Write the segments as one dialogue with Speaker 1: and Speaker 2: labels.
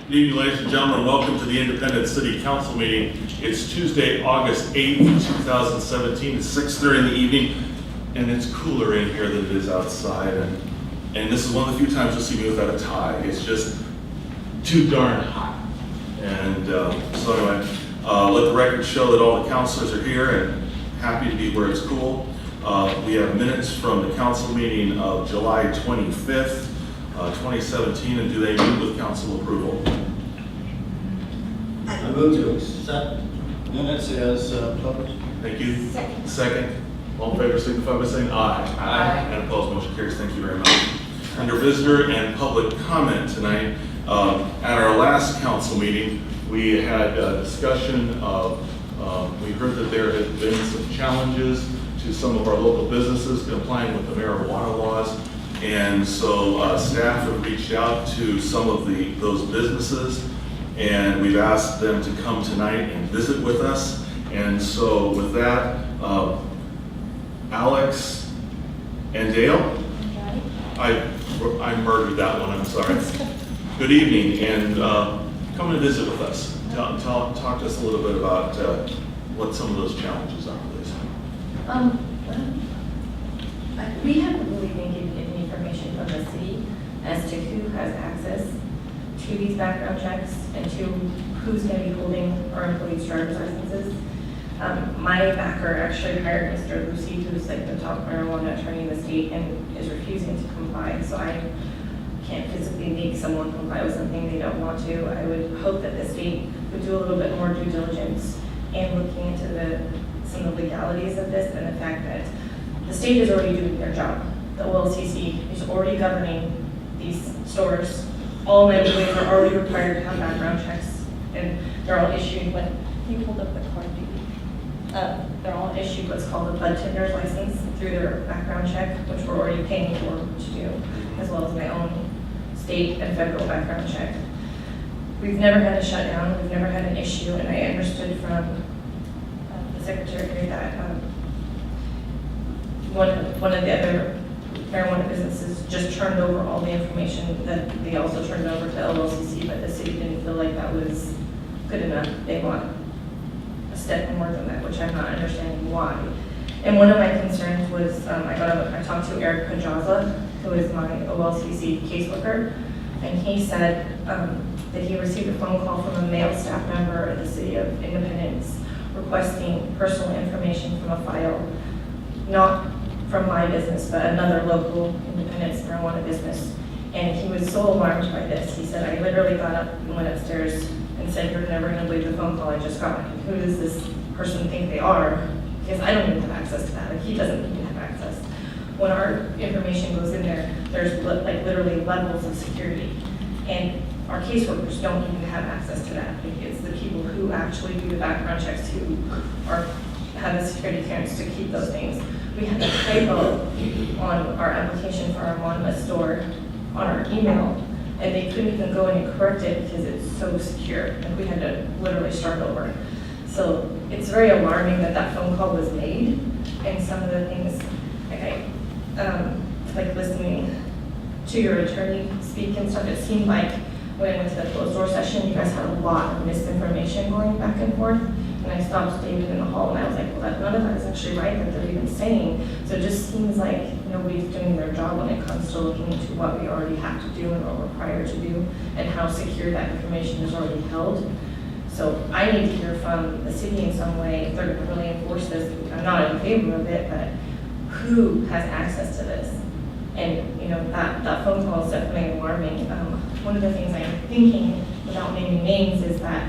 Speaker 1: Good evening, ladies and gentlemen. Welcome to the Independence City Council meeting. It's Tuesday, August 8th, 2017. It's 6:30 in the evening, and it's cooler in here than it is outside. And this is one of the few times you'll see me without a tie. It's just too darn hot. And so anyway, let the record show that all the councilors are here and happy to be where it's cool. We have minutes from the council meeting of July 25th, 2017, and do they meet with council approval?
Speaker 2: I move to accept minutes as published.
Speaker 1: Thank you.
Speaker 3: Second.
Speaker 1: Second. All in favor signify by saying aye.
Speaker 3: Aye.
Speaker 1: And opposed, motion carries. Thank you very much. Under visitor and public comment tonight, at our last council meeting, we had a discussion of, we heard that there had been some challenges to some of our local businesses complying with the marijuana laws. And so staff have reached out to some of those businesses, and we've asked them to come tonight and visit with us. And so with that, Alex and Dale, I murdered that one, I'm sorry. Good evening, and come and visit with us. Talk to us a little bit about what some of those challenges are, please.
Speaker 3: We haven't really been given any information from the city as to who has access to these background checks and to who's going to be holding our employees' driver's licenses. My backer actually hired Mr. Lucy, who's like the top marijuana attorney in the state, and is refusing to comply. So I can't physically make someone comply with something they don't want to. I would hope that the state would do a little bit more due diligence and looking into some of the legalities of this, and the fact that the state is already doing their job. The OLCC is already governing these stores. All my employees are already required to have background checks, and they're all issued when you hold up the card, do you? They're all issued what's called a bud tender's license through their background check, which we're already paying for to do, as well as my own state and federal background check. We've never had a shutdown, we've never had an issue, and I understood from the secretary that one of the other marijuana businesses just turned over all the information that they also turned over to LLCC, but the city didn't feel like that was good enough. They want a step more than that, which I'm not understanding why. And one of my concerns was, I talked to Eric Pajaza, who is my OLCC caseworker, and he said that he received a phone call from a male staff member of the City of Independence requesting personal information from a file, not from my business, but another local Independence marijuana business. And he was so alarmed by this. He said, I literally got up and went upstairs and said, you're never gonna believe the phone call I just got. Who does this person think they are? Because I don't even have access to that. Like, he doesn't even have access. When our information goes in there, there's like literally levels of security. And our caseworkers don't even have access to that. It's the people who actually do the background checks who have the security clearance to keep those things. We had a typo on our application for our Monmouth store on our email, and they couldn't even go in and correct it because it's so secure. Like, we had to literally start over. So it's very alarming that that phone call was made, and some of the things, like listening to your attorney speak and stuff, it seemed like when I went to the closed door session, you guys had a lot of misinformation going back and forth. And I stopped David in the hall and I was like, well, none of that is actually right that they're even saying. So it just seems like nobody's doing their job when it comes to looking into what we already have to do and what we're required to do and how secure that information is already held. So I need to hear from the city in some way if they're going to really enforce this. I'm not in favor of it, but who has access to this? And that phone call is definitely alarming. One of the things I'm thinking, without naming names, is that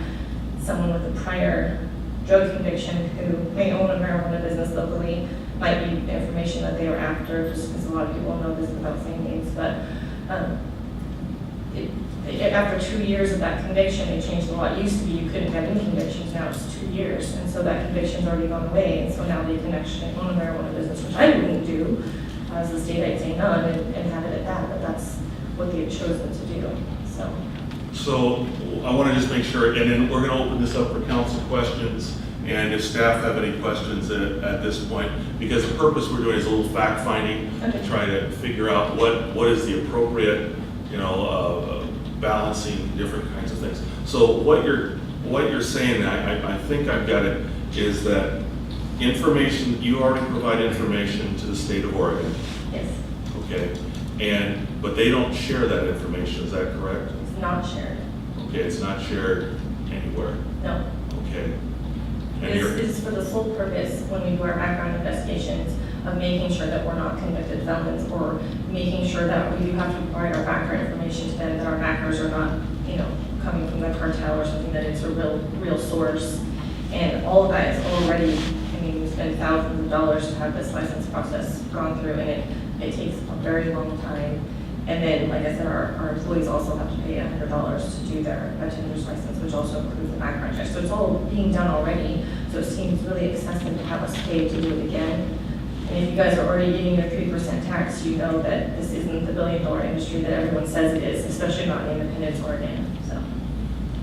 Speaker 3: someone with a prior drug conviction who may own a marijuana business locally might be information that they were after, just because a lot of people know this without saying names. But after 2 years of that conviction, they changed the law. It used to be you couldn't have any convictions, now it's 2 years. And so that conviction's already gone away, and so now they can actually own a marijuana business, which I wouldn't do. As a state, I'd say none and have it at that, but that's what they've chosen to do,
Speaker 1: So I want to just make sure, and then we're going to open this up for council questions, and if staff have any questions at this point, because the purpose we're doing is a little fact finding to try to figure out what is the appropriate, balancing different kinds of things. So what you're saying, I think I've got it, is that information, you already provide information to the state of Oregon,
Speaker 3: Yes,
Speaker 1: okay? But they don't share that information, is that correct?
Speaker 3: it's not shared.
Speaker 1: Okay, it's not shared anywhere,
Speaker 3: No.
Speaker 1: okay? And
Speaker 3: This
Speaker 1: you're,
Speaker 3: is for the sole purpose, when we do our background investigations, of making sure that we're not convicted felons, or making sure that we do have to provide our background information to them, that our backers are not, coming from the cartel or something, that it's a real source. And all of that is already, we spend thousands of dollars to have this license process gone through, and it takes a very long time. And then, like I said, our employees also have to pay $100 to do their attendance license, which also includes the background check. So it's all being done already, so it seems really excessive to have us pay to do it again. And if you guys are already getting your 3% tax, you know that this isn't the billion-dollar industry that everyone says it is, especially not in Independence, Oregon, so.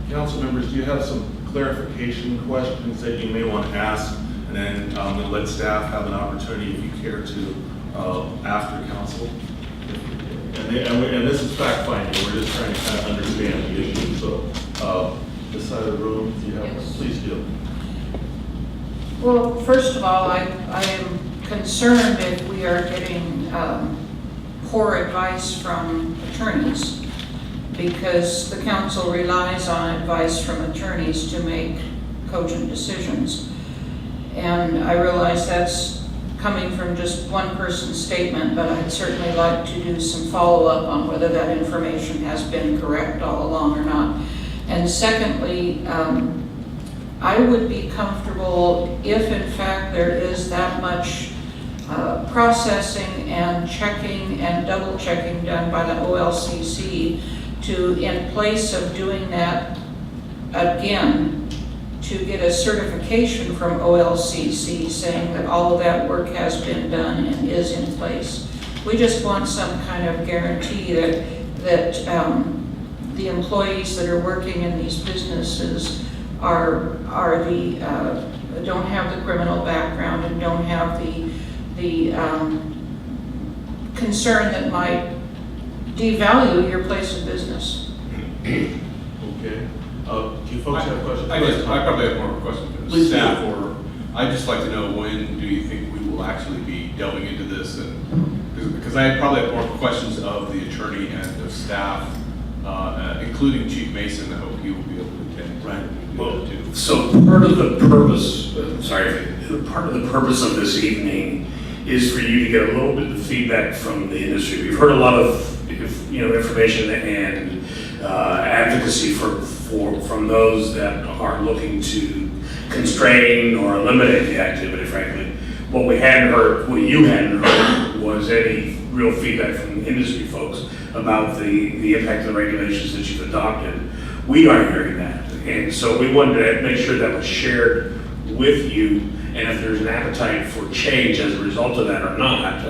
Speaker 1: council members, do you have some clarification questions that you may want to ask? And then we'll let staff have an opportunity, if you care to, after council. And this is fact finding, we're just trying to kind of understand the issue. So this side of the room, if you have,
Speaker 4: Yes.
Speaker 1: please do.
Speaker 4: Well, first of all, I am concerned if we are getting poor advice from attorneys, because the council relies on advice from attorneys to make cogent decisions. And I realize that's coming from just one person's statement, but I'd certainly like to do some follow-up on whether that information has been correct all along or not. And secondly, I would be comfortable if in fact there is that much processing and checking and double checking done by the OLCC to, in place of doing that again, to get a certification from OLCC saying that all of that work has been done and is in place. We just want some kind of guarantee that the employees that are working in these businesses are don't have the criminal background and don't have the concern that might devalue your place of business.
Speaker 1: Okay. Do you folks have questions?
Speaker 5: I probably have more of a question for the
Speaker 1: Please do.
Speaker 5: staff, or I'd just like to know, when do you think we will actually be delving into this? And because I probably have more questions of the attorney and of staff, including Chief Mason. I hope he will be able to attend.
Speaker 1: Right.
Speaker 6: Well,
Speaker 5: too.
Speaker 6: so part of the purpose, part of the purpose of this evening is for you to get a little bit of feedback from the industry. We've heard a lot of, information and advocacy from those that are looking to constrain or eliminate the activity, frankly. What we hadn't heard, what you hadn't heard, was any real feedback from industry folks about the impact of the regulations that you've adopted. We aren't hearing that. And so we wanted to make sure that was shared with you, and if there's an appetite for change as a result of that or not.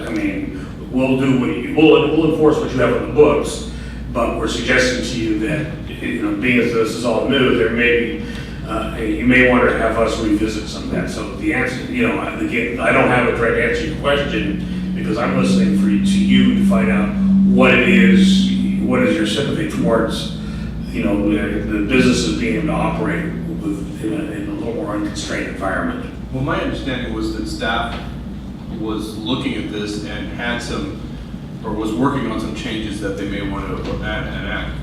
Speaker 6: We'll do we'll enforce what you have on the books, but we're suggesting to you that, being as this is all new, there may be, you may want to have us revisit some of that. So the answer, again, I don't have a direct answer to your question, because I'm listening to you to find out what it is, what is your sympathy towards, the businesses being able to operate in a little more unconstrained environment.
Speaker 5: Well, my understanding was that staff was looking at this and had was working on some changes that they may want to enact.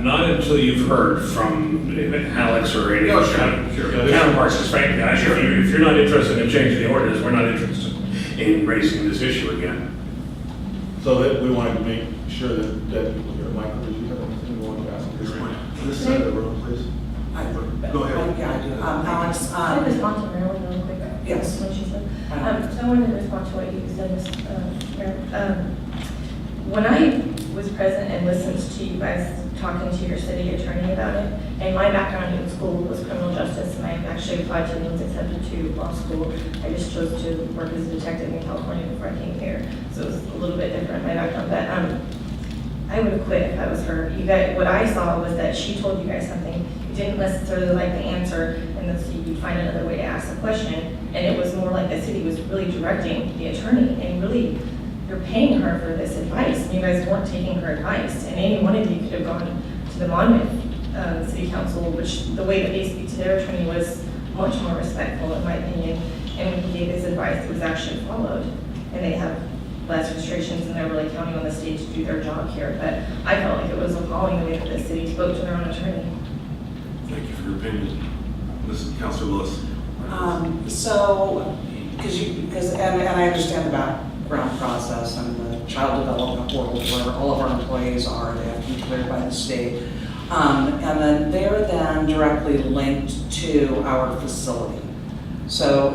Speaker 6: Not until you've heard from Alex or any
Speaker 5: Oh,
Speaker 6: of
Speaker 5: sure.
Speaker 6: the counterparts, because frankly, if you're not interested in changing the ordinance, we're not interested in raising this issue again.
Speaker 1: So that we wanted to make sure that Michael, did you have anything you wanted to ask? This side of the room, please. Go ahead.
Speaker 7: Yeah, I do. Alex,
Speaker 3: Can I respond to Marilyn real quick?
Speaker 7: Yes.
Speaker 3: What she said? So I wanted to respond to what you said, Ms. Mayor. When I was present and listened to you guys talking to your city attorney about it, and my background in school was criminal justice, and I actually applied to and was accepted to law school. I just chose to work as a detective in California before I came here, so it was a little bit different, my background. But I would have quit if I was her. You guys, what I saw was that she told you guys something, you didn't necessarily like the answer, and then so you find another way to ask the question, and it was more like the city was really directing the attorney, and really, you're paying her for this advice, and you guys weren't taking her advice, and any one of you could have gone to the Monmouth City Council, which the way that they speak to their attorney was much more respectful, in my opinion. And when he gave his advice, it was actually followed. And they have less restrictions, and they're really counting on the state to do their job here. But I felt like it was appalling the way that the city spoke to their own attorney.
Speaker 1: Thank you for your opinion. Mrs. Councilor Lewis.
Speaker 7: So, and I understand the background process and the child development world where all of our employees are, they have to be cleared by the state. And then they're then directly linked to our facility. So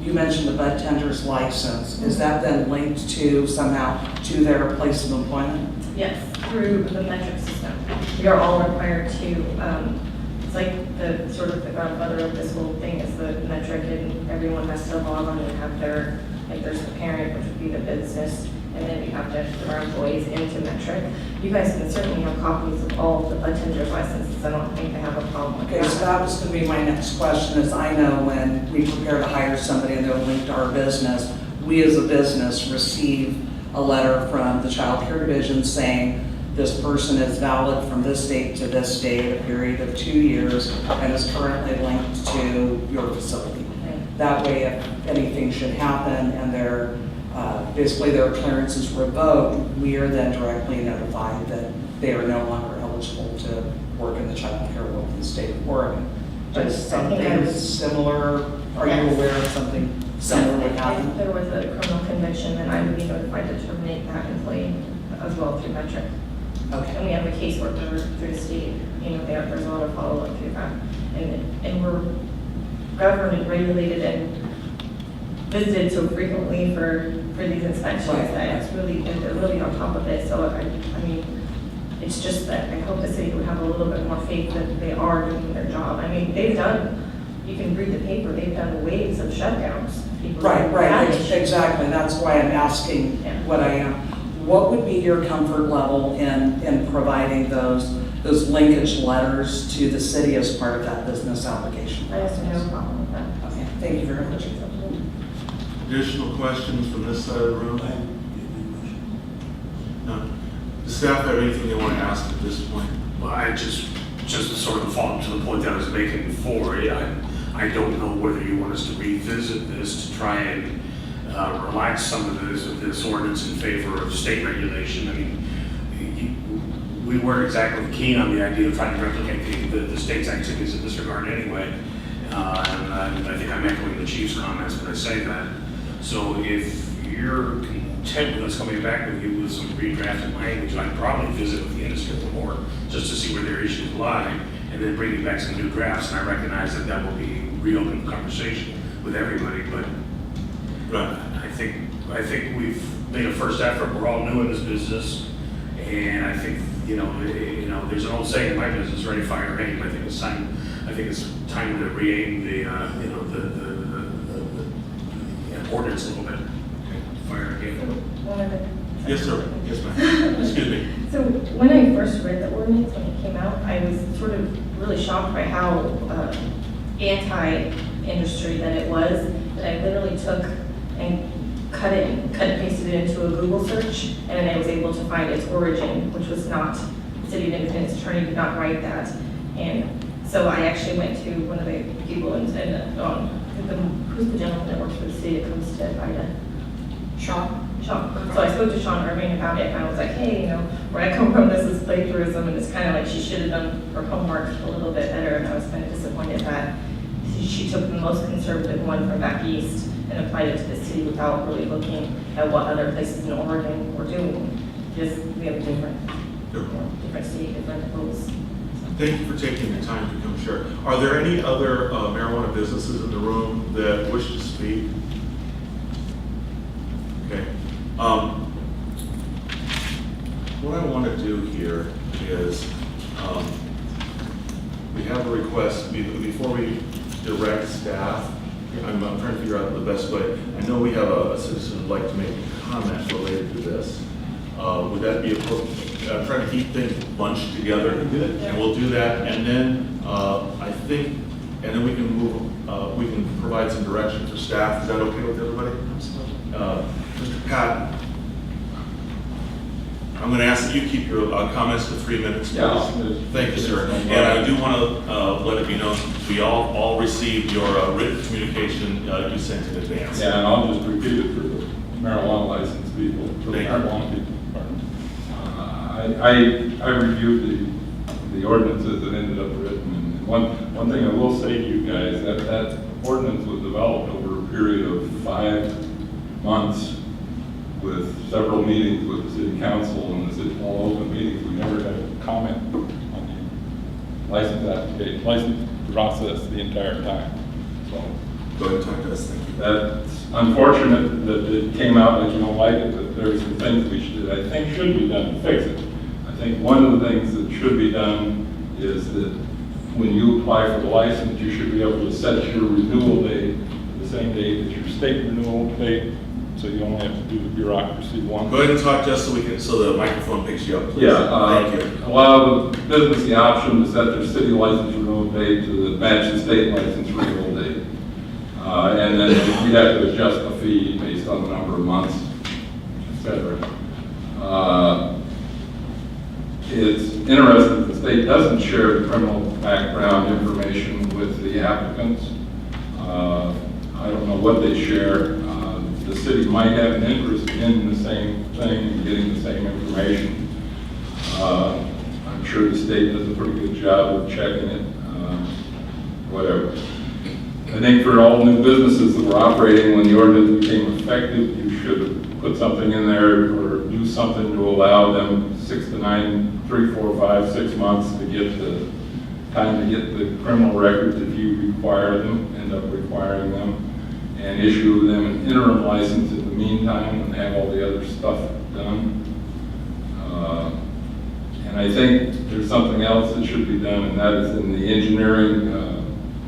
Speaker 7: you mentioned the bud tender's license, is that then linked to somehow to their place of employment?
Speaker 3: Yes, through the metric system. We are all required to, it's like the sort of the godfather of this whole thing is the metric, and everyone has to log on and have their, like there's the parent, which would be the business, and then we have to put our employees into metric. You guys can certainly have copies of all the bud tender's licenses. I don't think they have a problem with
Speaker 7: Okay, so
Speaker 3: that.
Speaker 7: that was going to be my next question, is I know when we prepare to hire somebody and they're linked to our business, we as a business receive a letter from the Child Care Division saying this person is valid from this date to this date, a period of 2 years, and is currently linked to your facility.
Speaker 3: Right.
Speaker 7: That way, if anything should happen and their, basically their clearance is revoked, we are then directly notified that they are no longer eligible to work in the child care world in the state of Oregon. Does something similar, are you
Speaker 3: Yes.
Speaker 7: aware of something similar would
Speaker 3: If
Speaker 7: happen?
Speaker 3: there was a criminal conviction, then I would be notified to terminate that employee as well through metric.
Speaker 7: Okay.
Speaker 3: And we have a caseworker through the state, you know, there's a lot of follow-up through that. And we're governed and regulated and visited so frequently for these inspections
Speaker 7: Right.
Speaker 3: that it's really, they're really on top of it. So I mean, it's just that I hope the city would have a little bit more faith that they are doing their job. I mean, they've done, you can read the paper, they've done waves of shutdowns. People
Speaker 7: Right,
Speaker 3: have
Speaker 7: right,
Speaker 3: vanished.
Speaker 7: exactly, that's why I'm asking
Speaker 3: Yeah.
Speaker 7: what I am. What would be your comfort level in providing those linkage letters to the city as part of that business application?
Speaker 3: I just have no problem with that.
Speaker 7: Okay, thank you very much.
Speaker 1: Additional questions from this side of the room? No. Does staff have anything they want to ask at this point?
Speaker 6: Well, I just to sort of follow up to the point that I was making before, I don't know whether you want us to revisit this to try and relax some of this ordinance in favor of state regulation. I mean, we weren't exactly keen on the idea of trying to replicate the state's activities in this regard anyway. And I think I'm echoing the chief's comments when I say that. So if you're content with us coming back with you with some redrafted language, I'd probably visit with the industry a little more, just to see where their issues lie, and then bringing back some new drafts. And I recognize that that will be reopen conversation with everybody, but
Speaker 1: Right.
Speaker 6: I think we've made a first effort. We're all new in this business, and I think you know, there's an old saying in my business: "Ready, fire, aim." I think it's time to re-aim the ordinance a little bit. Fire again.
Speaker 3: One of the-
Speaker 1: Yes, sir. Yes, ma'am. Excuse me.
Speaker 3: So when I first read the ordinance, when it came out, I was sort of really shocked by how anti-industry that it was, that I literally took and cut and pasted it into a Google search, and then I was able to find its origin, which was not, the City of Independence attorney did not write that. And so I actually went to one of the people and said, who's the gentleman that works for the city that comes to Ida? Sean. So I spoke to Sean Irving about it, and I was like, hey, where I come from, this is plagiarism, and it's kind of like she should have done her homework a little bit better, and I was kind of disappointed that she took the most conservative one from back east and applied it to the city without really looking at what other places in Oregon were doing. Just, we have a different state, different rules.
Speaker 1: Thank you for taking the time to come share. Are there any other marijuana businesses in the room that wish to speak? Okay. What I want to do here is, we have a request, before we direct staff, I'm trying to figure out the best way. I know we have a citizen who'd like to make a comment related to this. Would that be appropriate? I'm trying to keep things bunched together, and we'll do that. And then I think, and then we can move, we can provide some direction for staff. Is that okay with everybody? Mr. Patton, I'm I'm going to ask that you keep your comments to 3 minutes, please.
Speaker 8: Yeah.
Speaker 1: Thank you, sir. And I do want to let it be known, we all received your written communication you sent in advance.
Speaker 8: Yeah, and I'll just repeat it for the marijuana licensed people, for the
Speaker 1: Thank you.
Speaker 8: marijuana people. I reviewed the ordinances that ended up written, and one thing I will say to you guys, that ordinance was developed over a period of 5 months with several meetings with the city council and the city, all open meetings. We never had a comment on the license process the entire time. So
Speaker 1: Go ahead and talk to us, thank you.
Speaker 8: that's unfortunate that it came out like you don't like it, but there's some things we should, I think should be done to fix it. I think one of the things that should be done is that when you apply for the license, you should be able to set your renewal date the same date as your state renewal date, so you only have to do the bureaucracy once.
Speaker 1: Go ahead and talk to us so the microphone picks you up, please.
Speaker 8: Yeah,
Speaker 1: Thank you.
Speaker 8: allow the business the option to set their city license renewal date to match the state license renewal date. And then we have to adjust the fee based on the number of months, et cetera. It's interesting that the state doesn't share the criminal background information with the applicants. I don't know what they share. The city might have an interest in the same thing, getting the same information. I'm sure the state does a pretty good job of checking it, whatever. I think for all new businesses that were operating when the ordinance became effective, you should have put something in there or do something to allow them 6 to 9, 3, 4, 5, 6 months to get the time to get the criminal records if you require them, end up requiring them, and issue them an interim license in the meantime and have all the other stuff done. And I think there's something else that should be done, and that is in the engineering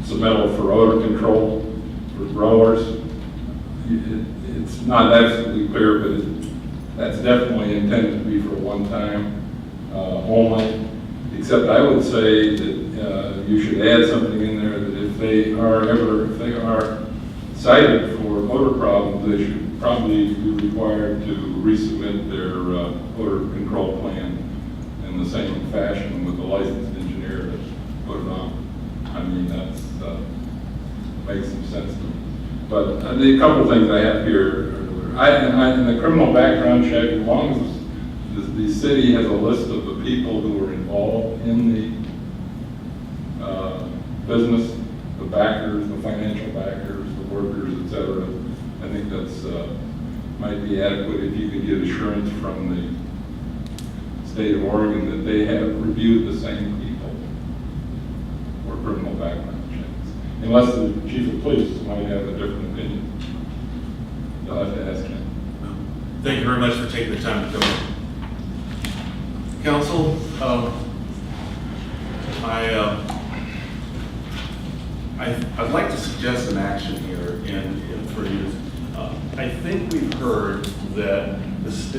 Speaker 8: submittal for odor control for growers. It's not absolutely clear, but that's definitely intended to be for one time only. Except I would say that you should add something in there that if they are cited for odor problems, they should probably be required to resubmit their odor control plan in the same fashion with the licensed engineer to put it on. I mean, that's makes some sense to me. But the couple things I have here, in the criminal background check, as long as the city has a list of the people who were involved in the business, the backers, the financial backers, the workers, et cetera, I think that's might be adequate if you could get assurance from the state of Oregon that they have reviewed the same people for criminal background checks. Unless the chief of police might have a different opinion. You'll have to ask him.
Speaker 1: Thank you very much for taking the time to come. Council, I'd like to suggest an action here in for you. I think we've heard that this,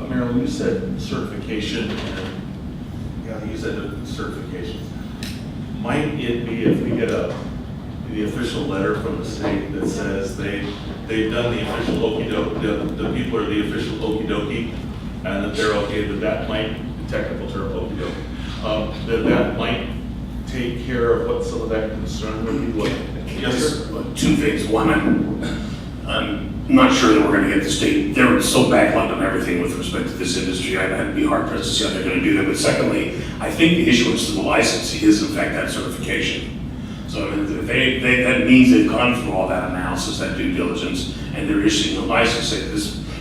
Speaker 1: Marilyn, you said certification, and yeah, you said certification. Might it be if we get the official letter from the state that says they've done the official okey-doke, the people are the official okey-dokey, and that they're okay, that might, the technical term okey-doke, that might take care of what some of that concern would be? Yes, sir?
Speaker 6: Two things. One, I'm not sure that we're going to get the state. They're so backlogged on everything with respect to this industry. I'd be hard pressed to see how they're going to do that. But secondly, I think the issuance of the license is in fact that certification. So that means they've gone through all that analysis, that due diligence, and they're issuing a license that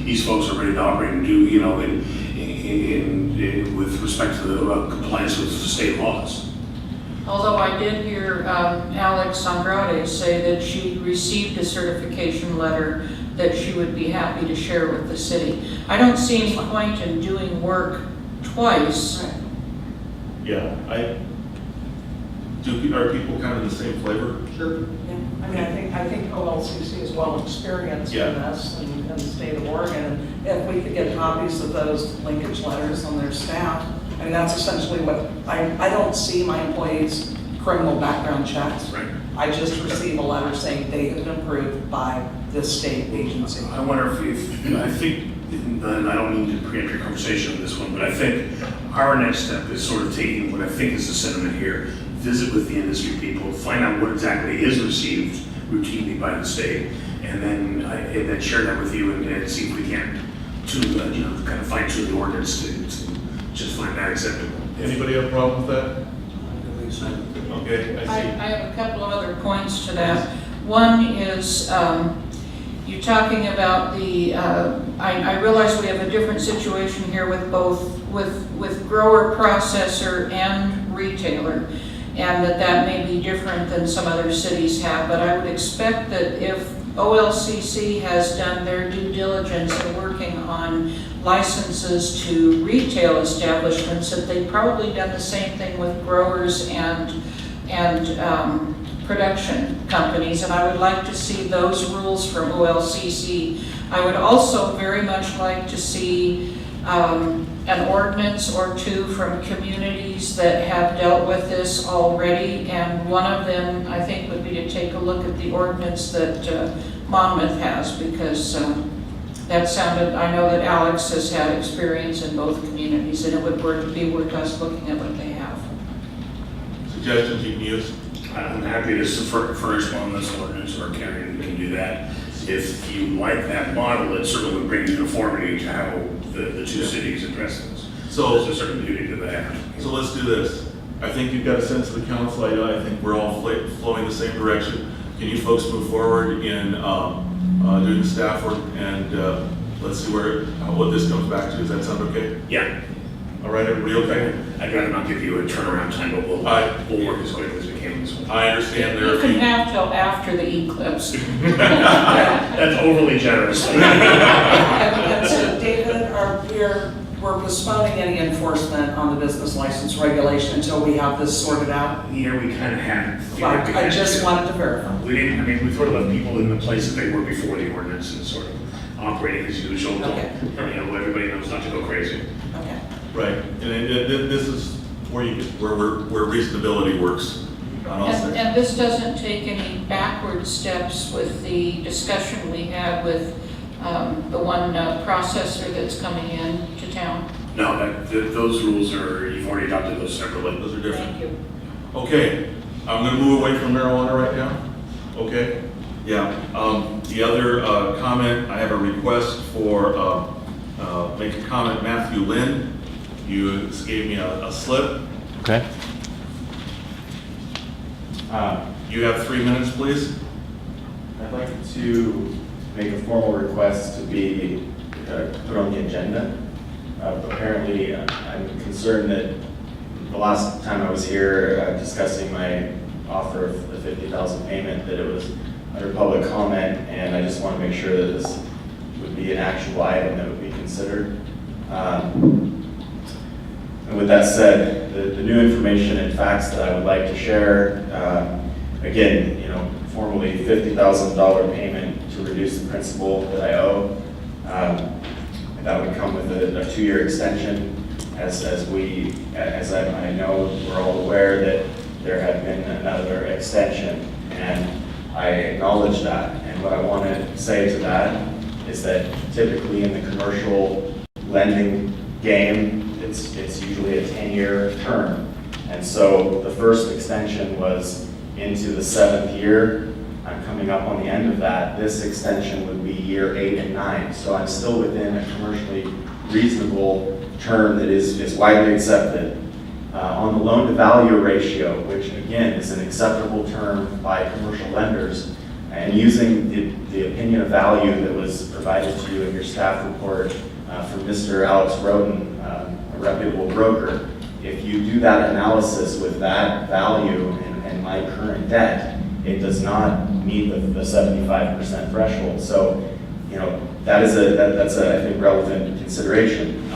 Speaker 6: these folks are ready to operate and do, you know, with respect to the compliance with state laws.
Speaker 4: Although I did hear Alex Andrade say that she received a certification letter that she would be happy to share with the city. I don't see any point in doing work twice.
Speaker 1: Yeah, are people kind of the same flavor?
Speaker 2: Sure.
Speaker 7: Yeah, I mean, I think OLCC is well experienced in this in the state of Oregon. If we could get copies of those linkage letters on their staff, I mean, that's essentially what, I don't see my employees' criminal background checks.
Speaker 6: Right.
Speaker 7: I just receive a letter saying they have been approved by this state agency.
Speaker 6: I wonder if I think and I don't mean to preempt your conversation on this one, but I think our next step is sort of taking what I think is the sentiment here, visit with the industry people, find out what exactly is received routinely by the state, and then share that with you and see if we can kind of fine tune the ordinance to just find that acceptable.
Speaker 1: Anybody have a problem with that? Okay, I
Speaker 4: I
Speaker 1: see.
Speaker 4: have a couple of other points to that. One is, you're talking about the, I realize we have a different situation here with both, with grower, processor, and retailer, and that may be different than some other cities have, but I would expect that if OLCC has done their due diligence in working on licenses to retail establishments, that they've probably done the same thing with growers and production companies, and I would like to see those rules from OLCC. I would also very much like to see an ordinance or two from communities that have dealt with this already, and one of them, I think, would be to take a look at the ordinance that Monmouth has, because that sounded, I know that Alex has had experience in both communities, and it would be worth us looking at what they have.
Speaker 1: Suggestions you can use?
Speaker 6: I'm happy to furnish one on this ordinance, or Karen can do that. If you like that model, it certainly would bring uniformity to how the two cities address this.
Speaker 1: So-
Speaker 6: there's a certain beauty to that.
Speaker 1: So let's do this. I think you've got a sense of the council. I think we're all flowing the same direction. Can you folks move forward in doing the staff work, and let's see what this comes back to. Does that sound okay?
Speaker 6: Yeah,
Speaker 1: All right, everybody okay?
Speaker 6: I'd rather not give you a turnaround time, but we'll work as quickly as we can on this one.
Speaker 1: I understand there are
Speaker 4: You
Speaker 1: a
Speaker 4: can
Speaker 1: few.
Speaker 4: have till after the eclipse.
Speaker 6: That's overly generous.
Speaker 7: And so, David, we're postponing any enforcement on the business license regulation until we have this sorted out?
Speaker 6: Here, we kind of had.
Speaker 7: Fine, I just wanted to verify.
Speaker 6: We didn't, we sort of left people in the place that they were before the ordinance and sort of operating as usual.
Speaker 7: Okay.
Speaker 6: Everybody knows not to go crazy.
Speaker 7: Okay.
Speaker 1: Right, and this is where where reasonability works on all
Speaker 4: And
Speaker 1: sides.
Speaker 4: and this doesn't take any backward steps with the discussion we had with the one processor that's coming in to town.
Speaker 6: No, those rules you've already adopted those separately.
Speaker 1: Those are different.
Speaker 4: Thank you.
Speaker 1: Okay, I'm gonna move away from marijuana right now. Okay? Yeah, the other comment, I have a request for, make a comment, Matthew Lynn. You just gave me a slip.
Speaker 9: Okay.
Speaker 1: You have 3 minutes, please.
Speaker 9: I'd like to make a formal request to be put on the agenda. Apparently, I'm concerned that the last time I was here discussing my offer of the $50,000 payment, that it was under public comment, and I just want to make sure that this would be an actual item that would be considered. And with that said, the new information and facts that I would like to share, again, formally $50,000 payment to reduce the principal that I owe. That would come with a 2-year extension, as I know we're all aware that there had been another extension, and I acknowledge that. And what I want to say to that is that typically in the commercial lending game, it's usually a 10-year term. And so the first extension was into the 7th year. I'm coming up on the end of that. This extension would be year 8 and 9. So I'm still within a commercially reasonable term that is widely accepted. On the loan to value ratio, which again is an acceptable term by commercial lenders, and using the opinion of value that was provided to you in your staff report from Mr. Alex Roden, a reputable broker, if you do that analysis with that value and my current debt, it does not meet the 75% threshold. So, that's a I think relevant consideration.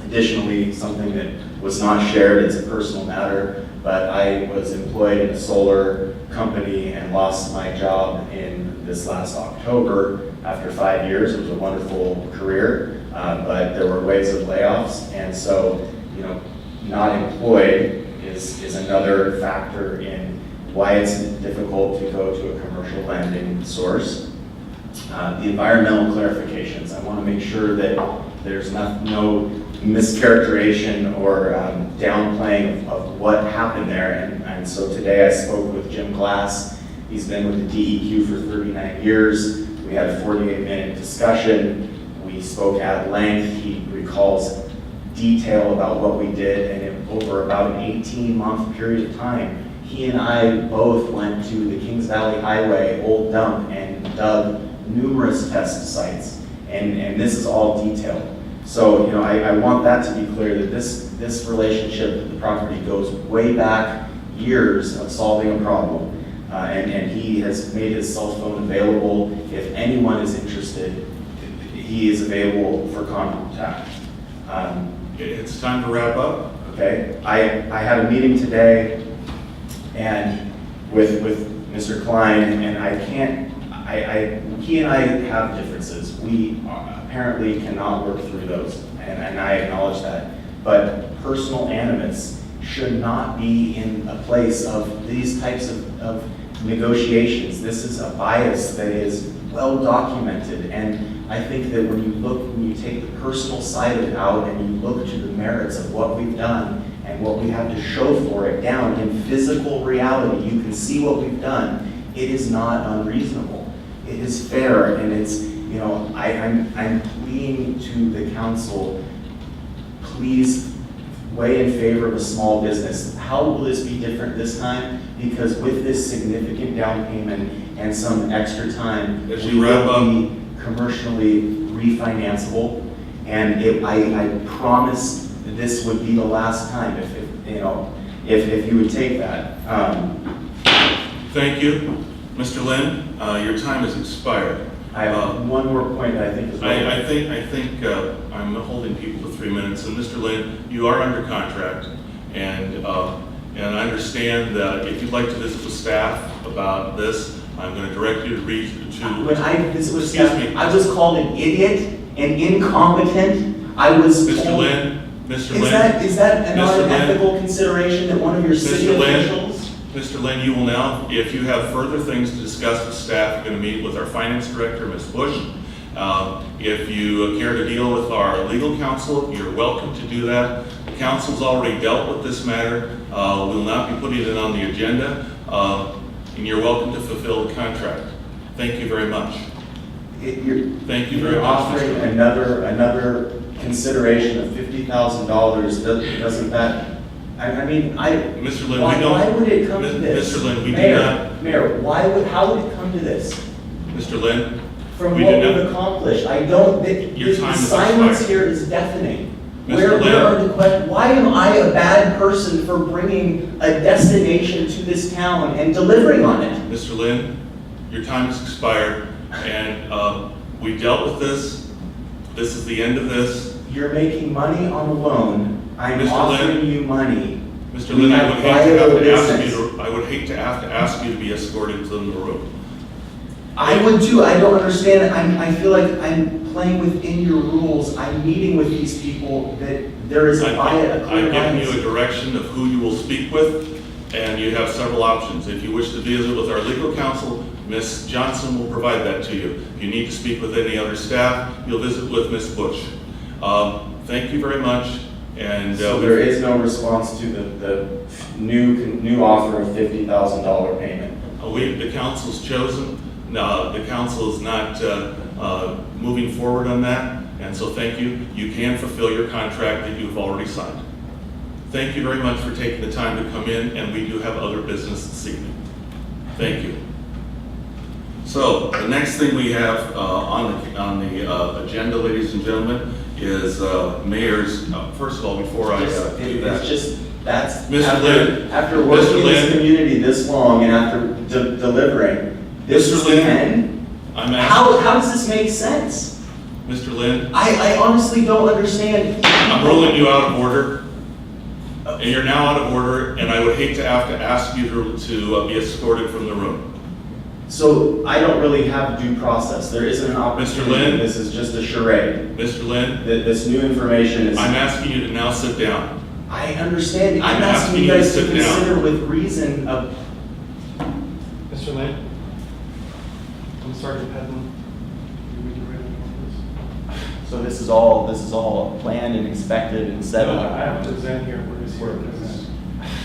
Speaker 9: Additionally, something that was not shared, it's a personal matter, but I was employed in a solar company and lost my job in this last October after 5 years. It was a wonderful career, but there were waves of layoffs, and so, not employed is another factor in why it's difficult to go to a commercial lending source. The environmental clarifications, I want to make sure that there's no mischaracterization or downplaying of what happened there. And so today I spoke with Jim Glass. He's been with the DEQ for 39 years. We had a 48-minute discussion. We spoke at length. He recalls detail about what we did, and over about an 18-month period of time, he and I both went to the Kings Valley Highway old dump and dug numerous test sites, and this is all detailed. So, you know, I want that to be clear, that this relationship with the property goes way back years of solving a problem. And he has made his cell phone available. If anyone is interested, he is available for contact.
Speaker 1: It's time to wrap up.
Speaker 9: Okay, I had a meeting today and with Mr. Klein, and he and I have differences. We apparently cannot work through those, and I acknowledge that. But personal animus should not be in a place of these types of negotiations. This is a bias that is well documented, and I think that when you take the personal side of it out and you look to the merits of what we've done and what we have to show for it down in physical reality, you can see what we've done. It is not unreasonable. It is fair, and it's, you know, I'm pleading to the council, please weigh in favor of a small business. How will this be different this time? Because with this significant down payment and some extra time,
Speaker 1: As
Speaker 9: we
Speaker 1: you wrap
Speaker 9: will
Speaker 1: up,
Speaker 9: be commercially refinanceable. And I promise that this would be the last time if you would take that.
Speaker 1: Thank you. Mr. Lynn, your time has expired.
Speaker 9: I have one more point that I think is relevant.
Speaker 1: I think I'm holding people to 3 minutes. And Mr. Lynn, you are under contract, and I understand that if you'd like to visit with staff about this, I'm going to direct you to read to.
Speaker 9: When I visit with
Speaker 1: Excuse
Speaker 9: staff,
Speaker 1: me.
Speaker 9: I was called an idiot and incompetent. I was
Speaker 1: Mr.
Speaker 9: told.
Speaker 1: Lynn, Mr.
Speaker 9: Is
Speaker 1: Lynn.
Speaker 9: that not
Speaker 1: Mr.
Speaker 9: an
Speaker 1: Lynn.
Speaker 9: ethical consideration that one of your city
Speaker 1: Mr. Lynn.
Speaker 9: officials?
Speaker 1: Mr. Lynn, you will now, if you have further things to discuss with staff, you're going to meet with our finance director, Ms. Bush. If you care to deal with our legal counsel, you're welcome to do that. The council's already dealt with this matter. We'll not be putting it on the agenda, and you're welcome to fulfill the contract. Thank you very much. Thank you very
Speaker 9: You're
Speaker 1: much,
Speaker 9: offering
Speaker 1: Mr. Lynn.
Speaker 9: another consideration of $50,000. Doesn't that?
Speaker 1: Mr. Lynn, we
Speaker 9: Why
Speaker 1: don't.
Speaker 9: would it come to this?
Speaker 1: Mr. Lynn, we do
Speaker 9: Mayor,
Speaker 1: not.
Speaker 9: Mayor, how would it come to this?
Speaker 1: Mr. Lynn,
Speaker 9: From
Speaker 1: we
Speaker 9: what
Speaker 1: do
Speaker 9: we've
Speaker 1: not.
Speaker 9: accomplished, I don't,
Speaker 1: Your
Speaker 9: the
Speaker 1: time is
Speaker 9: silence
Speaker 1: expired.
Speaker 9: here is deafening.
Speaker 1: Mr.
Speaker 9: Where
Speaker 1: Lynn.
Speaker 9: are the questions? Why am I a bad person for bringing a destination to this town and delivering on it?
Speaker 1: Mr. Lynn, your time has expired, and we dealt with this. This is the end of this.
Speaker 9: You're making money on a loan. I'm
Speaker 1: Mr.
Speaker 9: offering
Speaker 1: Lynn.
Speaker 9: you money.
Speaker 1: Mr.
Speaker 9: We
Speaker 1: Lynn, I
Speaker 9: have
Speaker 1: would hate to have
Speaker 9: viable
Speaker 1: to ask
Speaker 9: business.
Speaker 1: you to, I would hate to have to ask you to be escorted to the room.
Speaker 9: I would too. I don't understand. I feel like I'm playing within your rules. I'm meeting with these people that there is a bias, a clear
Speaker 1: I've given you
Speaker 9: bias.
Speaker 1: a direction of who you will speak with, and you have several options. If you wish to visit with our legal counsel, Ms. Johnson will provide that to you. If you need to speak with any other staff, you'll visit with Ms. Bush. Thank you very much. And
Speaker 9: So there is no response to the new offer of $50,000 payment.
Speaker 1: the council's chosen. No, the council is not moving forward on that, and so thank you. You can fulfill your contract that you've already signed. Thank you very much for taking the time to come in, and we do have other business this evening. Thank you. So the next thing we have on the agenda, ladies and gentlemen, is mayor's. First of all, before I do that,
Speaker 9: It's just, that's,
Speaker 1: Mr. Lynn.
Speaker 9: after working in this
Speaker 1: Lynn.
Speaker 9: community this long and after delivering, this
Speaker 1: Mr.
Speaker 9: is the
Speaker 1: Lynn.
Speaker 9: end?
Speaker 1: I'm asking,
Speaker 9: How does this make sense?
Speaker 1: Mr. Lynn,
Speaker 9: I honestly don't understand.
Speaker 1: I'm ruling you out of order. And you're now out of order, and I would hate to have to ask you to be escorted from the room.
Speaker 9: So I don't really have due process. There isn't an opportunity.
Speaker 1: Lynn.
Speaker 9: This is just a charade.
Speaker 1: Mr. Lynn,
Speaker 9: This new information is.
Speaker 1: I'm asking you to now sit down.
Speaker 9: I understand.
Speaker 1: I'm
Speaker 9: I'm asking
Speaker 1: asking
Speaker 9: you
Speaker 1: you to
Speaker 9: guys to
Speaker 1: sit down.
Speaker 9: consider with reason of.
Speaker 2: Mr. Lane? I'm Sergeant Pedman.
Speaker 9: So this is all planned and expected and set up?
Speaker 10: have to Zen here, where is he represent?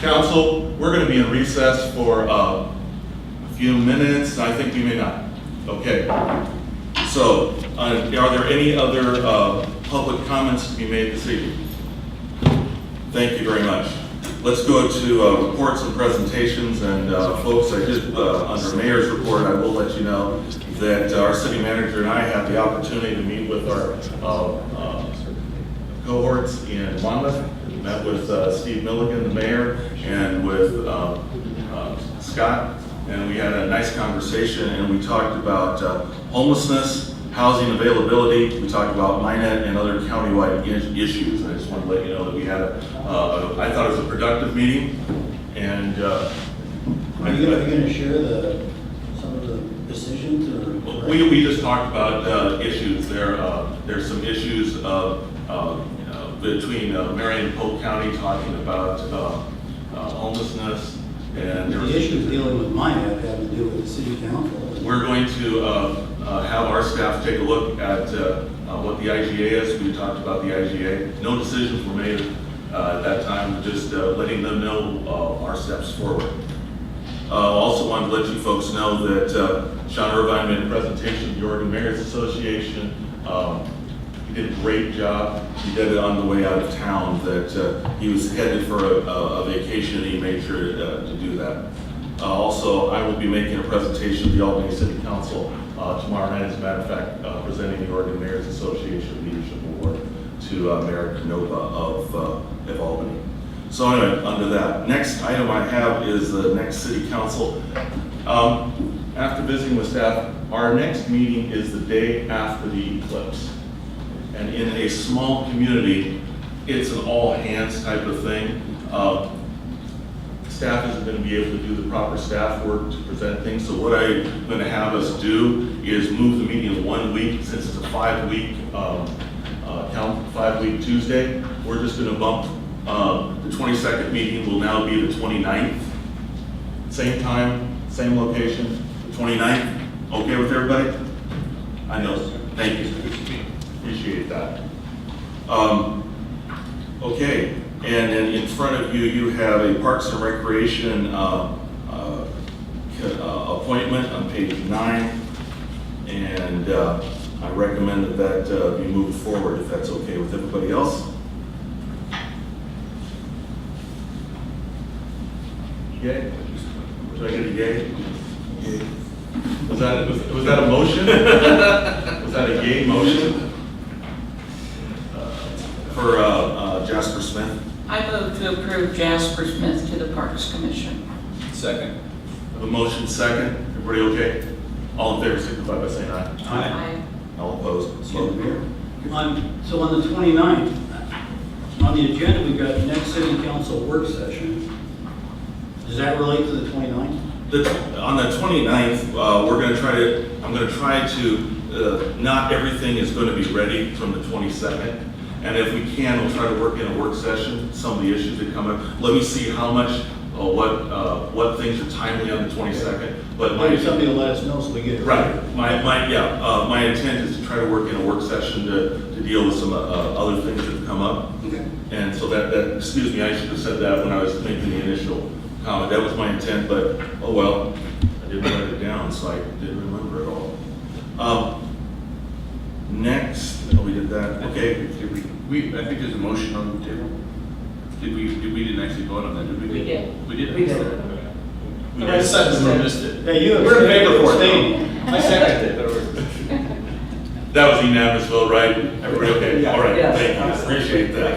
Speaker 1: Council, we're going to be in recess for a few minutes. I think we may not. Okay. So, are there any other public comments to be made this evening? Thank you very much. Let's go to reports and presentations. And folks, I did, under Mayor's report, I will let you know that our city manager and I had the opportunity to meet with our cohorts in Monmouth. We met with Steve Milligan, the mayor, and with Scott, and we had a nice conversation, and we talked about homelessness, housing availability. We talked about Minnet and other countywide issues. And I just want to let you know that we had I thought it was a productive meeting, and
Speaker 2: Are you going to share some of the decisions or?
Speaker 1: we just talked about issues. There's some issues between Marion and Polk County talking about homelessness, and there was
Speaker 2: The issues dealing with mine have to do with the city council.
Speaker 1: We're going to have our staff take a look at what the IGA is. We talked about the IGA. No decisions were made at that time, just letting them know our steps forward. Also wanted to let you folks know that Sean Irvine made a presentation to the Oregon Mayors Association. He did a great job. He did it on the way out of town, that he was headed for a vacation, and he made sure to do that. Also, I will be making a presentation to the Albany City Council tomorrow night, as a matter of fact, presenting the Oregon Mayors Association Leadership Award to Mayor Canova of Albany. So anyway, under that, next item I have is the next City Council. After visiting with staff, our next meeting is the day after the eclipse. And in a small community, it's an all-hands type of thing. Staff isn't going to be able to do the proper staff work to present things. So what I'm going to have us do is move the meeting 1 week, since it's a 5-week count, 5-week Tuesday. We're just going to bump the 22nd meeting will now be the 29th. Same time, same location, the 29th. Okay with everybody? I know. Thank you. Appreciate that. Okay. And then in front of you, you have a Parks and Recreation appointment on page 9. And I recommend that be moved forward, if that's okay with everybody else. Yay? Should I get a yay? Yay. Was that a motion? Was that a yay motion? For Jasper Smith?
Speaker 4: I move to approve Jasper Smith to the Parks Commission.
Speaker 5: Second.
Speaker 1: A motion second. Everybody okay? All in favor, signify by saying aye.
Speaker 4: Aye.
Speaker 1: All opposed?
Speaker 2: So on the 29th, on the agenda, we've got next city council work session. Does that relate to the 29th?
Speaker 1: On the 29th, I'm going to try to, not everything is going to be ready from the 22nd. And if we can, we'll try to work in a work session, some of the issues that come up. Let me see how much, what things are timely on the 22nd. But
Speaker 2: Maybe somebody will let us know so we get it.
Speaker 1: Right. My intent is to try to work in a work session to deal with some other things that have come up.
Speaker 2: Okay.
Speaker 1: And so that, excuse me, I should have said that when I was making the initial comment. That was my intent, but, oh well, I didn't write it down, so I didn't remember it all. Next, we did that, okay.
Speaker 5: I think there's a motion on the table. We didn't actually vote on that, did we?
Speaker 3: We did.
Speaker 5: We did?
Speaker 3: We did.
Speaker 5: I suddenly missed it.
Speaker 2: Yeah, you
Speaker 5: We're in favor for
Speaker 2: abstained.
Speaker 5: it. I seconded it.
Speaker 1: That was a unanimous vote, right? Everybody okay?
Speaker 2: Yeah.
Speaker 1: All right,
Speaker 3: Yes.
Speaker 1: thank you, appreciate that.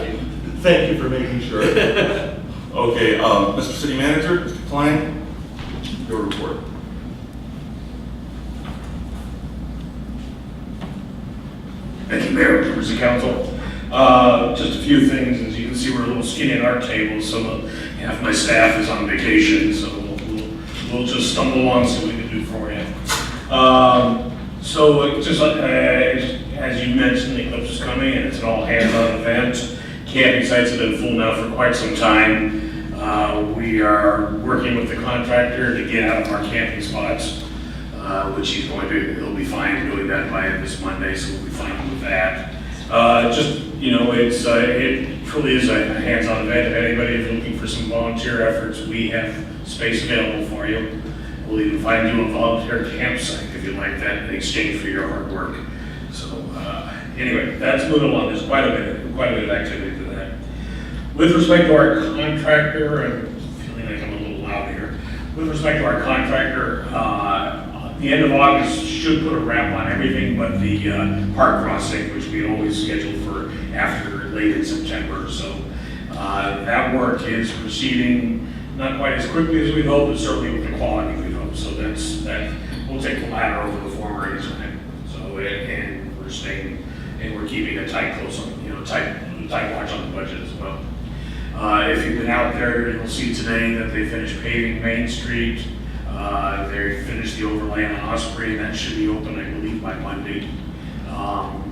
Speaker 1: Thank you for making sure. Okay, Mr. City Manager, Mr. Klein, your report.
Speaker 6: Thank you, Mayor, members of council. Just a few things. As you can see, we're a little skinny at our table. Half my staff is on vacation, so we'll just stumble along and see what we can do for you. So just as you mentioned, the eclipse is coming, and it's an all-hands-on event. Camping sites have been full now for quite some time. We are working with the contractor to get out of our camping spots. which he'll be fine doing that by this Monday, so we'll be fine with that. It truly is a hands-on event. If anybody is looking for some volunteer efforts, we have space available for you. We'll even find you a volunteer campsite if you'd like that in exchange for your hard work. So anyway, that's moving along. There's quite a bit of activity to that. With respect to our contractor, I'm feeling like I'm a little loud here. With respect to our contractor, the end of August should put a wrap on everything but the park crossing, which we always schedule for after late in September. So that work is proceeding not quite as quickly as we'd hoped, but certainly with the quality we'd hoped. So that we'll take the latter over the former anytime. So and we're keeping a tight watch on the budget as well. If you've been out there, you'll see today that they finished paving Main Street. They finished the overlay on Osprey, and that should be open, I believe, by Monday.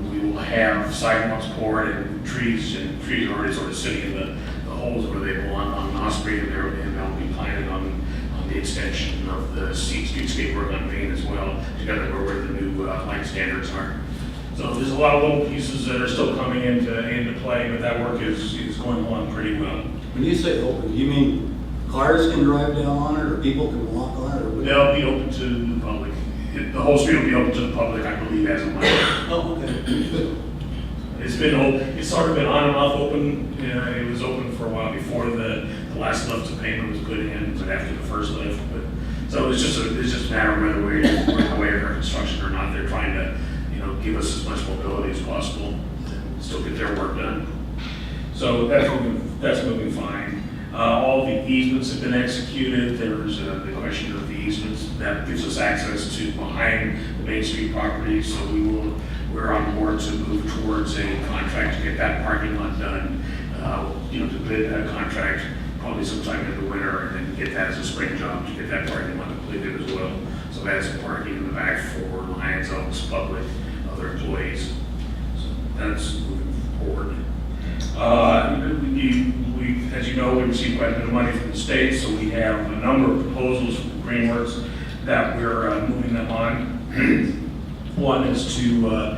Speaker 6: We will have sidewalks poured and trees are already sort of sitting in the holes where they belong on Osprey, and they'll be planning on the extension of the streetscape work on Main as well, together where the new light standards are. So there's a lot of little pieces that are still coming into play, but that work is going along pretty well.
Speaker 2: When you say open, you mean cars can drive down on it, or people can walk on it, or what?
Speaker 6: They'll be open to the public. The whole street will be open to the public, I believe, as of Monday.
Speaker 2: Oh, okay.
Speaker 6: It's sort of been on and off open. It was open for a while before the last lift of payment was put in, but after the first lift. So it's just a matter of whether we're aware of our construction or not. They're trying to, give us as much mobility as possible and still get their work done. So that's moving fine. All the easements have been executed. There's the question of the easements that gives us access to behind the Main Street property. So we're on board to move towards a contract to get that parking lot done. To bid that contract probably sometime in the winter, and then get that as a spring job to get that parking lot completed as well. So that's parking in the back for Lions Oaks, public, other employees. So that's moving forward. As you know, we received quite a bit of money from the state, so we have a number of proposals from Greenworks that we're moving them on. One is to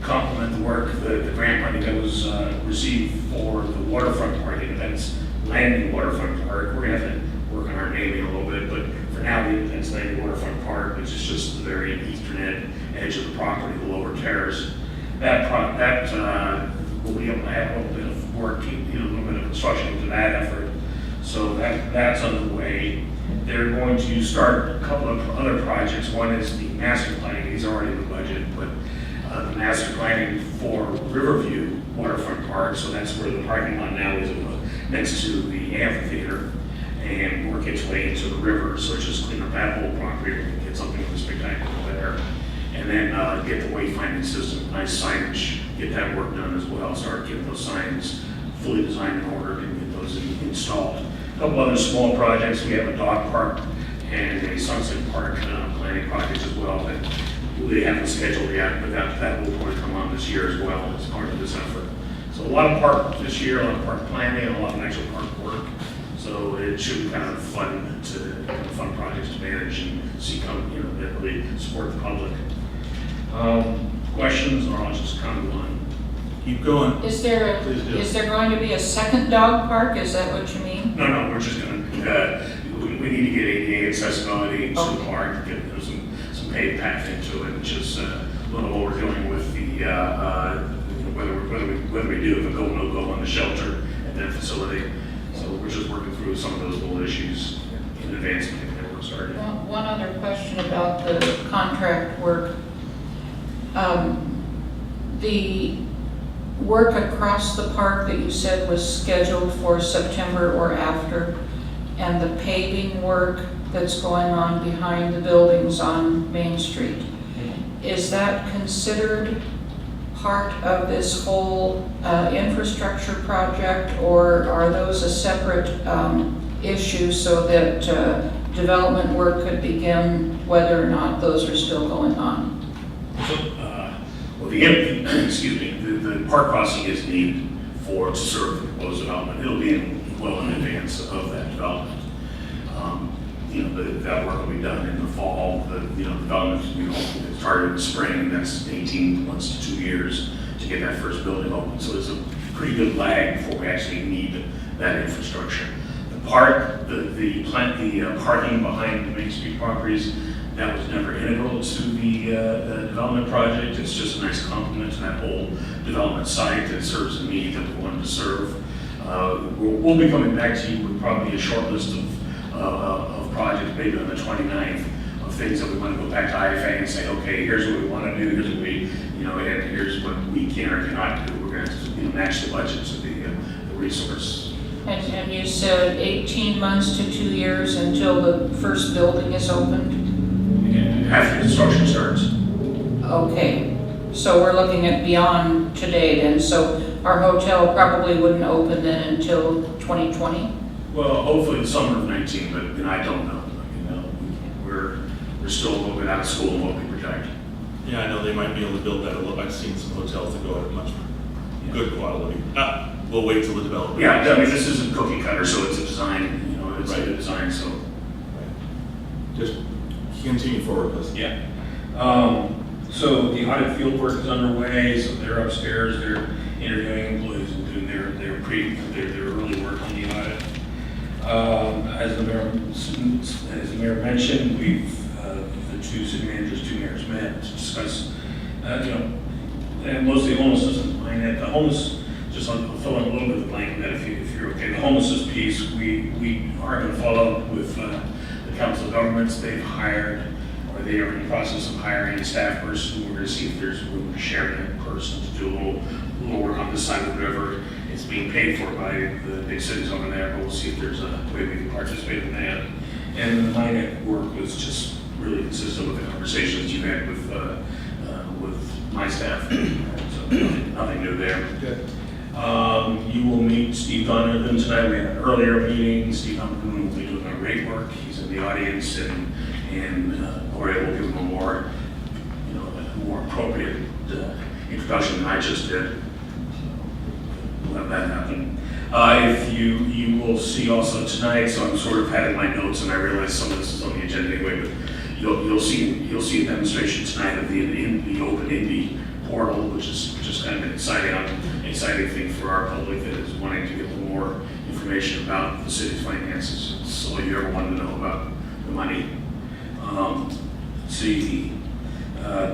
Speaker 6: complement the work, the grant money that was received for the waterfront park, the Independence Landing Waterfront Park. We're going to have to work on our naming a little bit, but for now, the Independence Landing Waterfront Park, which is just the very eastern edge of the property, the lower terrace. That we'll be able to have a little bit of work, a little bit of construction into that effort. So that's underway. They're going to start a couple of other projects. One is the master planning. He's already in the budget, but the master planning for Riverview Waterfront Park. So that's where the parking lot now is next to the amphitheater, and work its way into the river. So it's just clean up that whole property and get something really spectacular there. And then get the wayfinding system, nice signage, get that work done as well. Start getting those signs fully designed and ordered and get those installed. A couple other small projects. We have a dog park and a sunset park planning projects as well that we haven't scheduled yet, but that will probably come on this year as well as part of this effort. So a lot of park this year, a lot of park planning, a lot of actual park work. So it should be kind of fun projects to manage and see that really support the public. Questions, or I'll just kind of go on.
Speaker 1: Keep going.
Speaker 4: Is there going to be a second dog park? Is that what you mean?
Speaker 6: No, we're just going to, we need to get ADA accessibility to the park, get some paved path into it, which is a little what we're doing with the, whether we do a go, no go on the shelter at that facility. So we're just working through some of those little issues in advance of getting that work started.
Speaker 4: One other question about the contract work. The work across the park that you said was scheduled for September or after, and the paving work that's going on behind the buildings on Main Street, is that considered part of this whole infrastructure project, or are those a separate issue so that development work could begin whether or not those are still going on?
Speaker 6: Well, the park crossing is needed to serve the proposed development. It'll be well in advance of that development. that work will be done in the fall. The development, it started in the spring, that's 18 months to 2 years to get that first building open. So it's a pretty good lag before we actually need that infrastructure. The parking behind the Main Street properties, that was never integral to the development project. It's just a nice complement to that whole development site that serves a need that we wanted to serve. We'll be coming back to you with probably a short list of projects, maybe on the 29th, of things that we want to go back to IFA and say, okay, here's what we want to do, here's what we, and here's what we can or cannot do. We're going to match the budgets of the resource.
Speaker 4: And you said 18 months to 2 years until the first building is opened?
Speaker 6: And after construction starts.
Speaker 4: Okay, so we're looking at beyond today then, so our hotel probably wouldn't open then until 2020?
Speaker 6: Well, hopefully the summer of 19, but I don't know. We're still a little bit out of school in what we project.
Speaker 1: Yeah, I know they might be able to build that a little. I've seen some hotels that go at much good quality. We'll wait till the developer.
Speaker 6: Yeah, I mean, this isn't cookie cutter, so it's a design, it's
Speaker 1: Right.
Speaker 6: a design, so.
Speaker 1: Just continue forward, please.
Speaker 11: Yeah. So the audit field work is underway, so they're upstairs, they're interviewing employees and doing their early work on the audit. As the mayor mentioned, we've, the two city managers, two mayors met to discuss, and mostly homelessness in mind. The homeless, just I'll fill in a little bit of the blank that if you're okay. The homelessness piece, we are going to follow up with the Council of Governments. They've hired, or they are in the process of hiring a staff person. We're going to see if there's room to share that person to do a little work on this side of the river. It's being paid for by the big cities over there, but we'll see if there's a way we can participate in that. And the MINEC work was just really consistent with the conversations you had with my staff. So nothing new there.
Speaker 1: Good.
Speaker 11: You will meet Steve Donovan tonight. We had an earlier meeting. Steve Donovan will be doing our rate work. He's in the audience, and Gloria will give him a more appropriate introduction than I just did. So we'll have that happen. If you will see also tonight, so I'm sort of having my notes, and I realize some of this is on the agenda anyway, but you'll see a demonstration tonight of the Open Indy portal, which is just kind of an exciting thing for our public that is wanting to get a little more information about the city's finances. It's all you ever wanted to know about the money.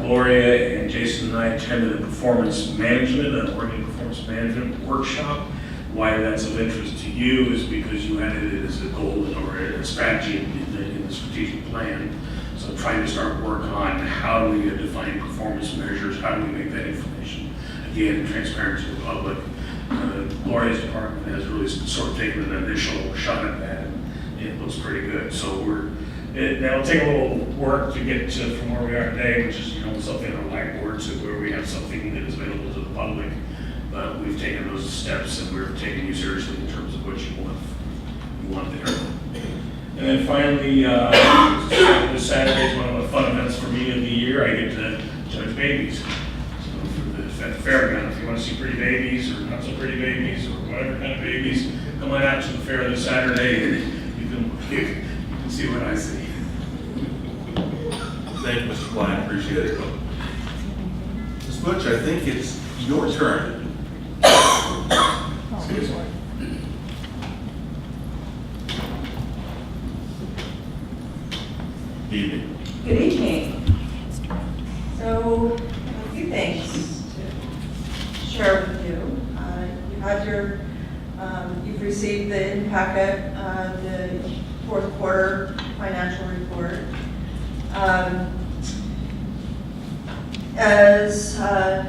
Speaker 11: Gloria and Jason and I attended a performance management workshop. Why that's of interest to you is because you added it as a goal or a strategy in the strategic plan. So trying to start work on how do we define performance measures, how do we make that information, again, transparent to the public. Gloria's department has really sort of taken an initial shot at that, and it looks pretty good. So that'll take a little work to get to from where we are today, which is something on a whiteboard to where we have something that is available to the public. But we've taken those steps, and we're taking you seriously in terms of what you want there. And then finally, this Saturday is one of the fun events for me of the year. I get to judge babies. So at the fairground, if you want to see pretty babies or not so pretty babies or whatever kind of babies, come on out to the fair this Saturday, and you can see what I see.
Speaker 1: Thank you, Mr. Klein, appreciate it. Ms. Butch, I think it's your turn. Excuse me. Evening.
Speaker 12: Good evening. So, a few things to share with you. You've received in packet the fourth quarter financial report. As the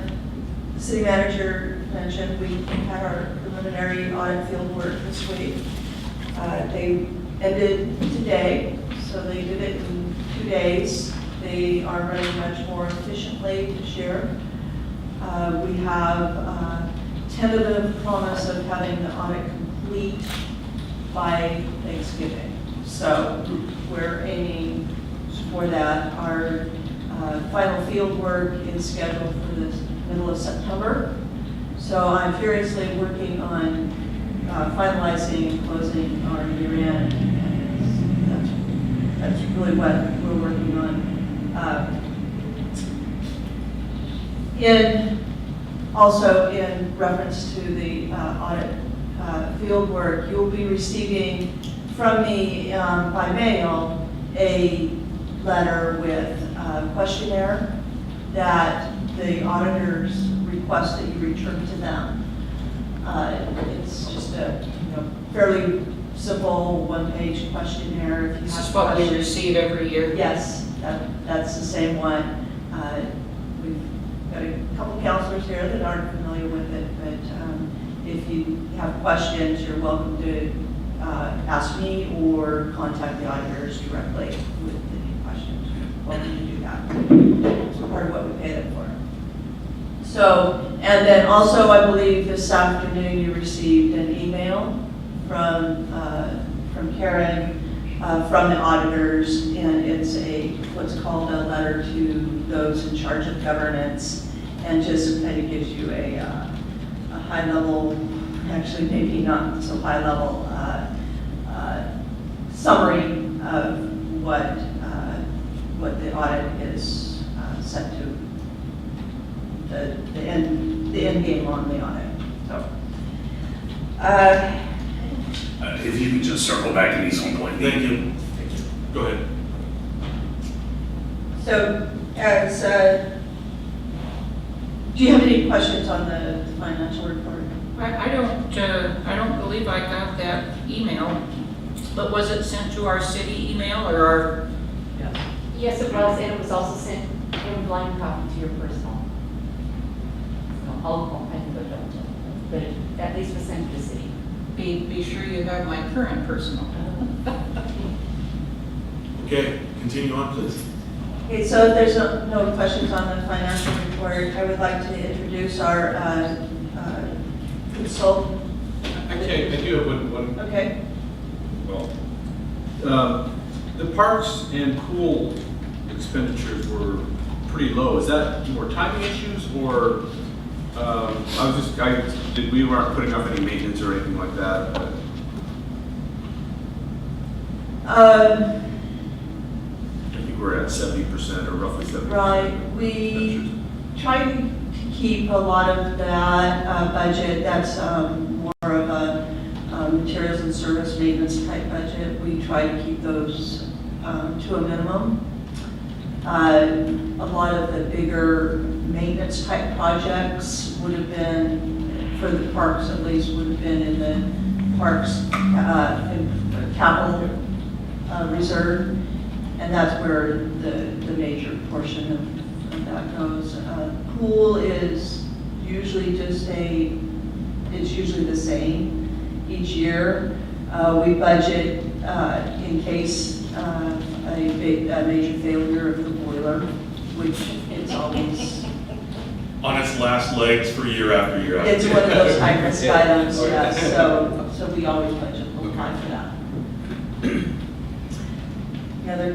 Speaker 12: city manager mentioned, we had our preliminary audit field work this week. They ended today, so they did it in 2 days. They are running much more efficiently this year. We have tentative promise of having the audit complete by Thanksgiving. So we're aiming for that. Our final field work is scheduled for the middle of September. So I'm furiously working on finalizing and closing our year-end. that's really what we're working on. Also in reference to the audit field work, you'll be receiving from me by mail a letter with a questionnaire that the auditors request that you return to them. It's just a fairly simple one-page questionnaire. If you
Speaker 4: This
Speaker 12: have
Speaker 4: is what we
Speaker 12: questions-
Speaker 4: receive every year.
Speaker 12: Yes, that's the same one. We've got a couple counselors here that aren't familiar with it, but if you have questions, you're welcome to ask me or contact the auditors directly with any questions. Welcome to do that. It's part of what we pay them for. So, and then also, I believe this afternoon you received an email from Karen, from the auditors, and it's what's called a letter to those in charge of governance, and just kind of gives you a high level, actually maybe not so high level, summary of what the audit is set to, the end game on the audit. So,
Speaker 6: If you could just circle back to me some point.
Speaker 1: Thank you. Go ahead.
Speaker 12: so as do you have any questions on the financial report?
Speaker 4: I don't believe I got that email, but was it sent to our city email or our?
Speaker 13: Yes, it was, and it was also sent in blind copy to your personal. So I'll kind of go double check, but it at least was sent to the city.
Speaker 4: Be sure you have my current personal.
Speaker 1: Okay, continue on, please.
Speaker 12: Okay, so if there's no questions on the financial report, I would like to introduce our consultant.
Speaker 5: Okay, I do have one.
Speaker 12: Okay.
Speaker 5: Well, the parks and pool expenditures were pretty low. Is that more timing issues or, we weren't putting up any maintenance or anything like that?
Speaker 12: Uh,
Speaker 5: I think we're at 70% or roughly 70%.
Speaker 12: Right, we try to keep a lot of that budget, that's more of a materials and service maintenance type budget. We try to keep those to a minimum. A lot of the bigger maintenance type projects would have been, for the parks at least, would have been in the parks in capital reserve, and that's where the major portion of that goes. Pool is usually it's usually the same each year. We budget in case a major failure of the boiler, which it's always,
Speaker 1: On its last legs for year after year after
Speaker 12: it's
Speaker 1: year.
Speaker 12: one of those high-risk items, yes, so we always budget a little time for that. The other,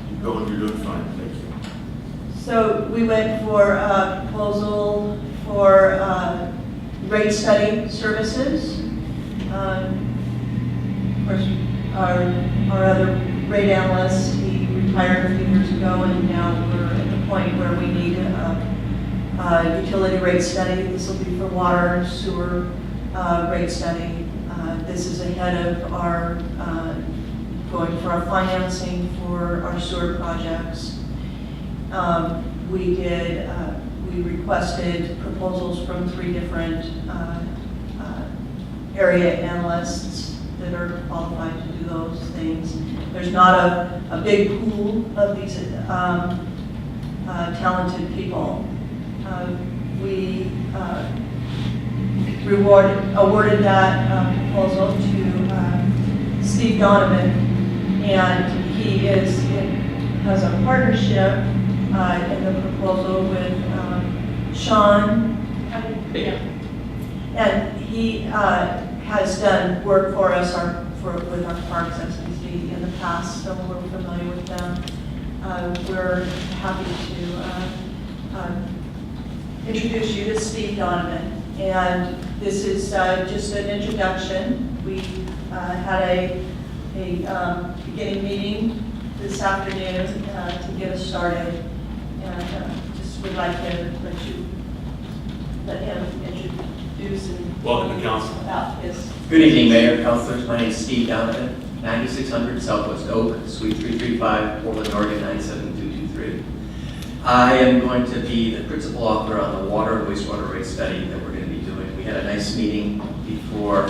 Speaker 1: Keep going, you're doing fine, thank you.
Speaker 12: so we went for a proposal for rate study services. Of course, our other rate analyst, he retired a few years ago, and now we're at the point where we need a utility rate study. This will be for water and sewer rate study. This is ahead of our going for our financing for our sewer projects. We requested proposals from 3 different area analysts that are qualified to do those things. There's not a big pool of these talented people. We awarded that proposal to Steve Donovan, and he has a partnership in the proposal with Sean. And he has done work for us with our parks SBC in the past, so we're familiar with them. We're happy to introduce you to Steve Donovan. And this is just an introduction. We had a beginning meeting this afternoon to get us started. And just would like to let him introduce and.
Speaker 1: Welcome to council.
Speaker 12: About his.
Speaker 14: Good evening, Mayor, Councilors. My name is Steve Donovan, 9600 Southwest Oak, Suite 335, Portland, Oregon 97223. I am going to be the principal author on the water and wastewater rate study that we're going to be doing. We had a nice meeting before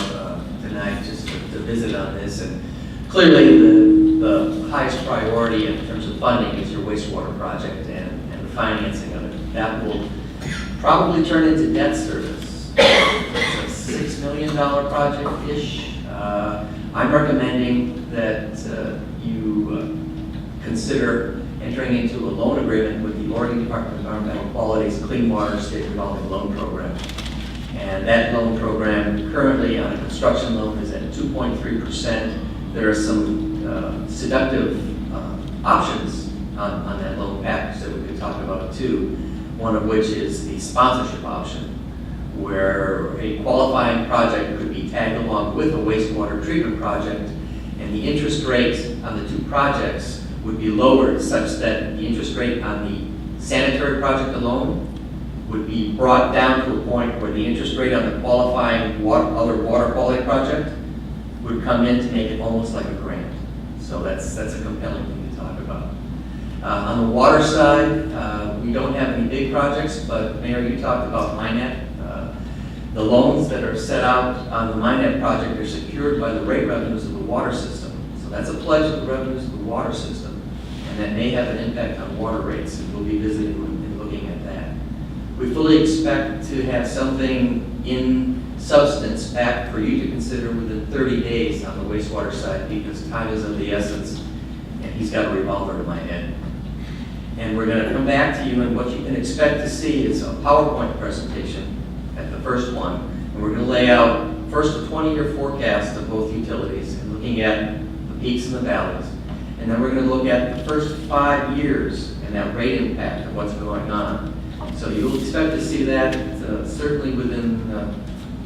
Speaker 14: tonight just to visit on this, and clearly the highest priority in terms of funding is your wastewater project and the financing of it. That will probably turn into debt service. It's a $6 million project-ish. I'm recommending that you consider entering into a loan agreement with the Oregon Department of Environmental Quality's Clean Water State Revolving Loan Program. And that loan program currently on a construction loan is at 2.3%. There are some seductive options on that loan package that we could talk about too. One of which is the sponsorship option, where a qualifying project could be tagged along with a wastewater treatment project, and the interest rate on the two projects would be lowered such that the interest rate on the sanitary project alone would be brought down to a point where the interest rate on the qualifying other water quality project would come in to make it almost like a grant. So that's a compelling thing to talk about. On the water side, we don't have any big projects, but Mayor, you talked about MINET. The loans that are set out on the MINET project are secured by the rate revenues of the water system. So that's a pledge of the revenues of the water system, and that may have an impact on water rates, and we'll be visiting and looking at that. We fully expect to have something in substance back for you to consider within 30 days on the wastewater side, because time is of the essence, and he's got a revolver to my head. And we're going to come back to you, and what you can expect to see is a PowerPoint presentation at the first one. And we're going to lay out first a 20-year forecast of both utilities and looking at the peaks and the valleys. And then we're going to look at the first 5 years and that rate impact of what's going on. So you'll expect to see that certainly within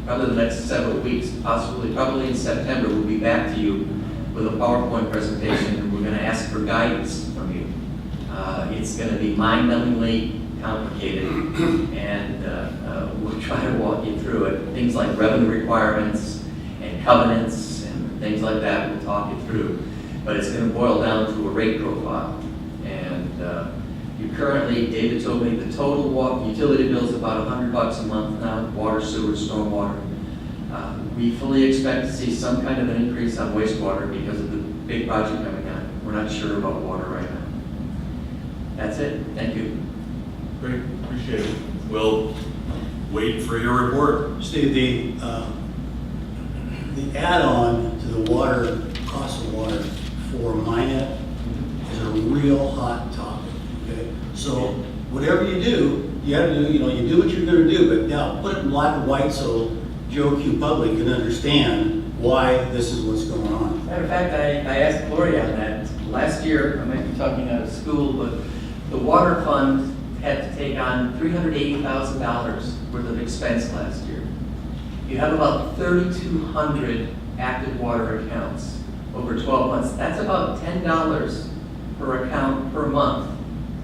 Speaker 14: probably the next several weeks, probably in September. We'll be back to you with a PowerPoint presentation, and we're going to ask for guidance from you. It's going to be mind-numbingly complicated, and we'll try to walk you through it. Things like revenue requirements and covenants and things like that we'll talk you through. But it's going to boil down to a rate profile. And you currently, David told me, the total utility bill is about $100 a month now, water, sewer, stormwater. We fully expect to see some kind of an increase on wastewater because of the big project coming on. We're not sure about water right now. That's it. Thank you.
Speaker 1: Great, appreciate it. We'll wait for your report.
Speaker 2: Steve, the add-on to the water, cost of water for MINET is a real hot topic, okay? So whatever you do, you have to do, you do what you're gonna do, but now put it in black and white so Joe Q. Public can understand why this is what's going on.
Speaker 14: Matter of fact, I asked Gloria on that. Last year, I might be talking out of school, but the water fund had to take on $380,000 worth of expense last year. You have about 3,200 active water accounts over 12 months. That's about $10 per account per month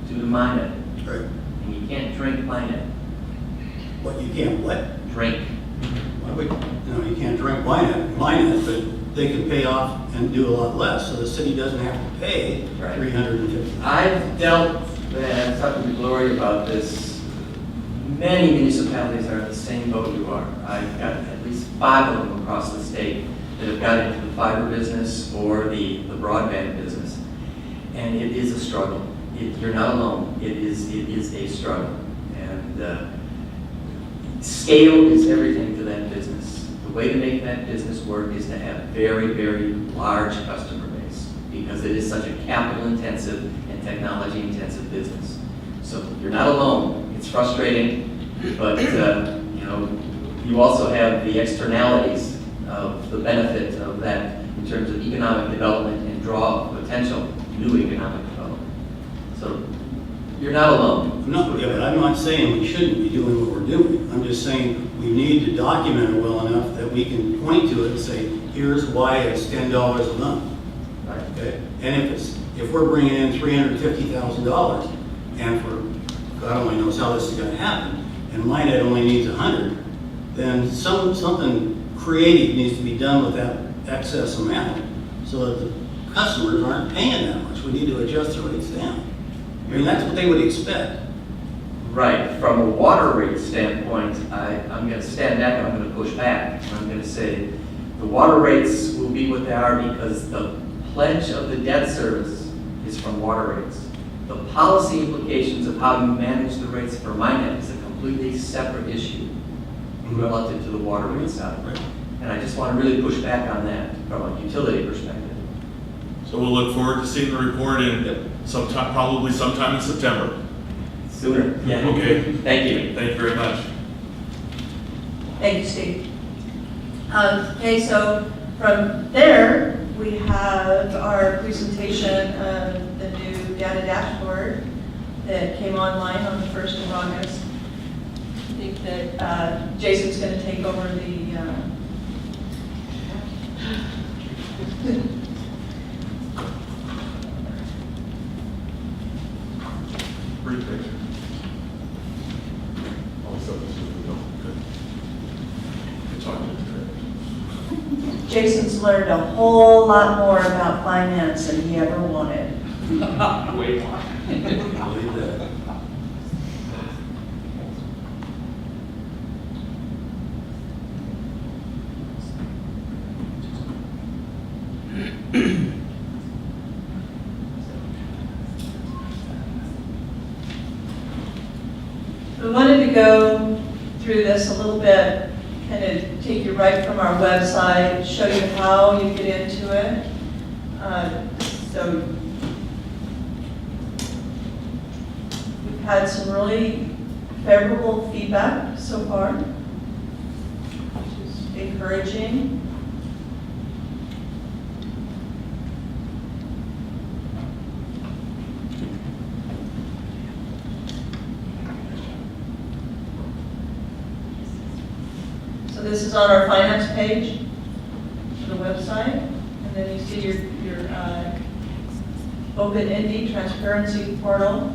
Speaker 14: due to MINET.
Speaker 2: Right.
Speaker 14: And you can't drink MINET.
Speaker 2: What, you can't what?
Speaker 14: Drink.
Speaker 2: Why would, you can't drink MINET, but they can pay off and do a lot less, so the city doesn't have to pay
Speaker 14: Right.
Speaker 2: $350,000.
Speaker 14: I've dealt, and I'm talking to Gloria about this, many municipalities are in the same boat you are. I've got at least 5 of them across the state that have got into the fiber business or the broadband business. And it is a struggle. You're not alone. It is a struggle. And scale is everything to that business. The way to make that business work is to have very, very large customer base, because it is such a capital-intensive and technology-intensive business. So you're not alone. It's frustrating, but you also have the externalities of the benefit of that in terms of economic development and draw potential new economic development. So you're not alone.
Speaker 2: No, yeah, but I'm not saying we shouldn't be doing what we're doing. I'm just saying we need to document it well enough that we can point to it and say, here's why it's $10 a month.
Speaker 14: Right.
Speaker 2: Okay? And if it's if we're bringing in $350,000, and for, God only knows how this is gonna happen, and Minnet only needs 100, then something creative needs to be done with that excess amount, so that the customers aren't paying that much. We need to adjust the rates down. I mean, that's what they would expect.
Speaker 14: Right, from a water rate standpoint, I'm gonna stand back and I'm gonna push back. I'm gonna say the water rates will be what they are because the pledge of the debt service is from water rates. The policy implications of how you manage the rates for Minnet is a completely separate issue relative to the water rate side. And I just want to really push back on that from a utility perspective.
Speaker 1: So we'll look forward to seeing the report in sometime, probably sometime in September.
Speaker 14: Sooner. Yeah.
Speaker 1: Okay.
Speaker 14: Thank you.
Speaker 1: Thank you very much.
Speaker 12: Thank you, Steve. Okay, so from there, we have our presentation of the new data dashboard that came online on the 1st of August. I think that Jason's going to take over the
Speaker 1: Great picture. All this stuff is really good. Good talking to you.
Speaker 12: Jason's learned a whole lot more about finance than he ever wanted.
Speaker 8: Wait,
Speaker 2: Believe that.
Speaker 12: We wanted to go through this a little bit, kind of take you right from our website, show you how you get into it. So we've had some really favorable feedback so far, which is encouraging. So this is on our finance page of the website, and then you see your Open Indy Transparency Portal.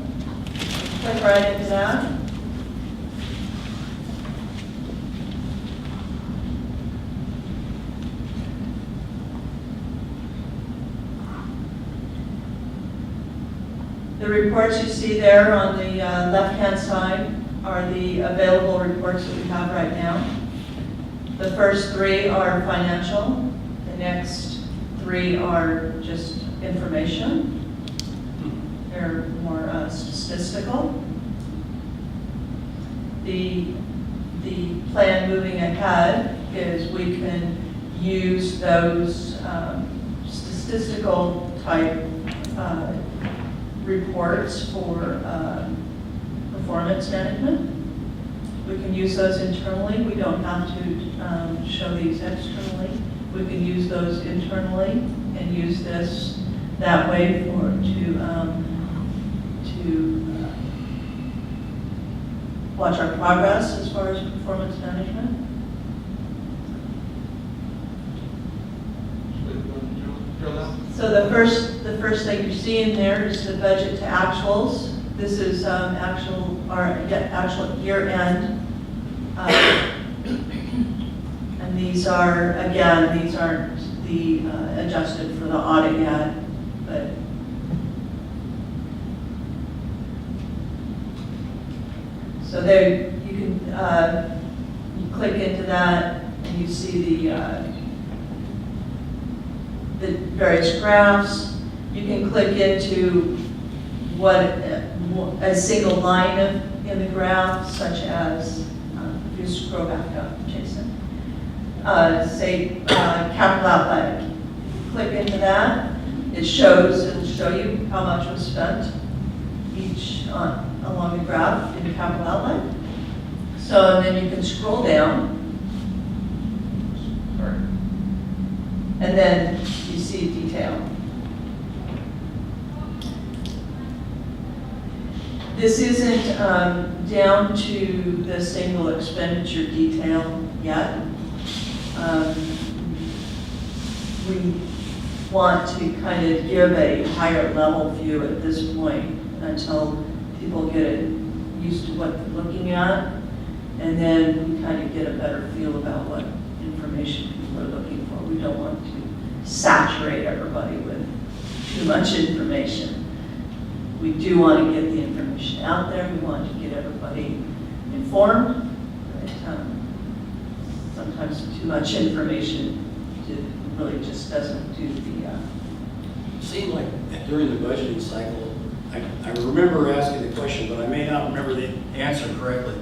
Speaker 12: Click right into that. The reports you see there on the left-hand side are the available reports that we have right now. The first 3 are financial, the next 3 are just information. They're more statistical. The plan moving ahead is we can use those statistical type reports for performance management. We can use those internally. We don't have to show these externally. We can use those internally and use this that way to watch our progress as far as performance management. So the first thing you see in there is the budget to actuals. This is actual year end. And these are, again, these aren't the adjusted for the audit yet, but so there you can you click into that and you see the various graphs. You can click into what a single line in the graph, such as, if you scroll back up, Jason, say capital outlay. Click into that. It'll show you how much was spent each along the graph in capital outlay. So then you can scroll down. And then you see detail. This isn't down to the single expenditure detail yet. want to kind of give a higher level view at this point until people get used to what they're looking at. And then we kind of get a better feel about what information people are looking for. We don't want to saturate everybody with too much information. We do want to get the information out there. We want to get everybody informed. But, sometimes too much information really just doesn't do the.
Speaker 2: It seemed like during the budgeting cycle, I remember asking the question, but I may not remember the answer correctly.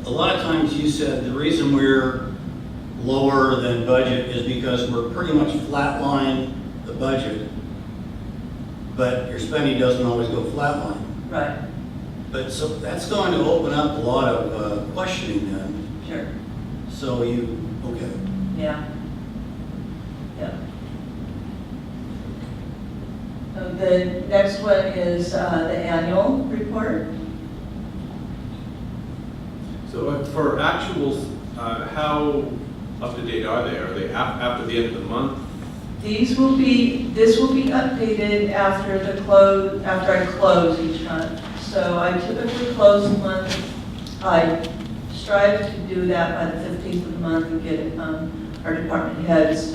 Speaker 2: A lot of times you said the reason we're lower than budget is because we're pretty much flatline the budget, but your spending doesn't always go flatline.
Speaker 12: Right.
Speaker 2: But so that's going to open up a lot of questioning then.
Speaker 12: Sure.
Speaker 2: So okay.
Speaker 12: Yeah. Yeah. The next one is the annual report.
Speaker 5: So for actuals, how up to date are they? Are they after the end of the month?
Speaker 12: This will be updated after I close each month. So I typically close a month. I strive to do that by the 15th of the month and get our department heads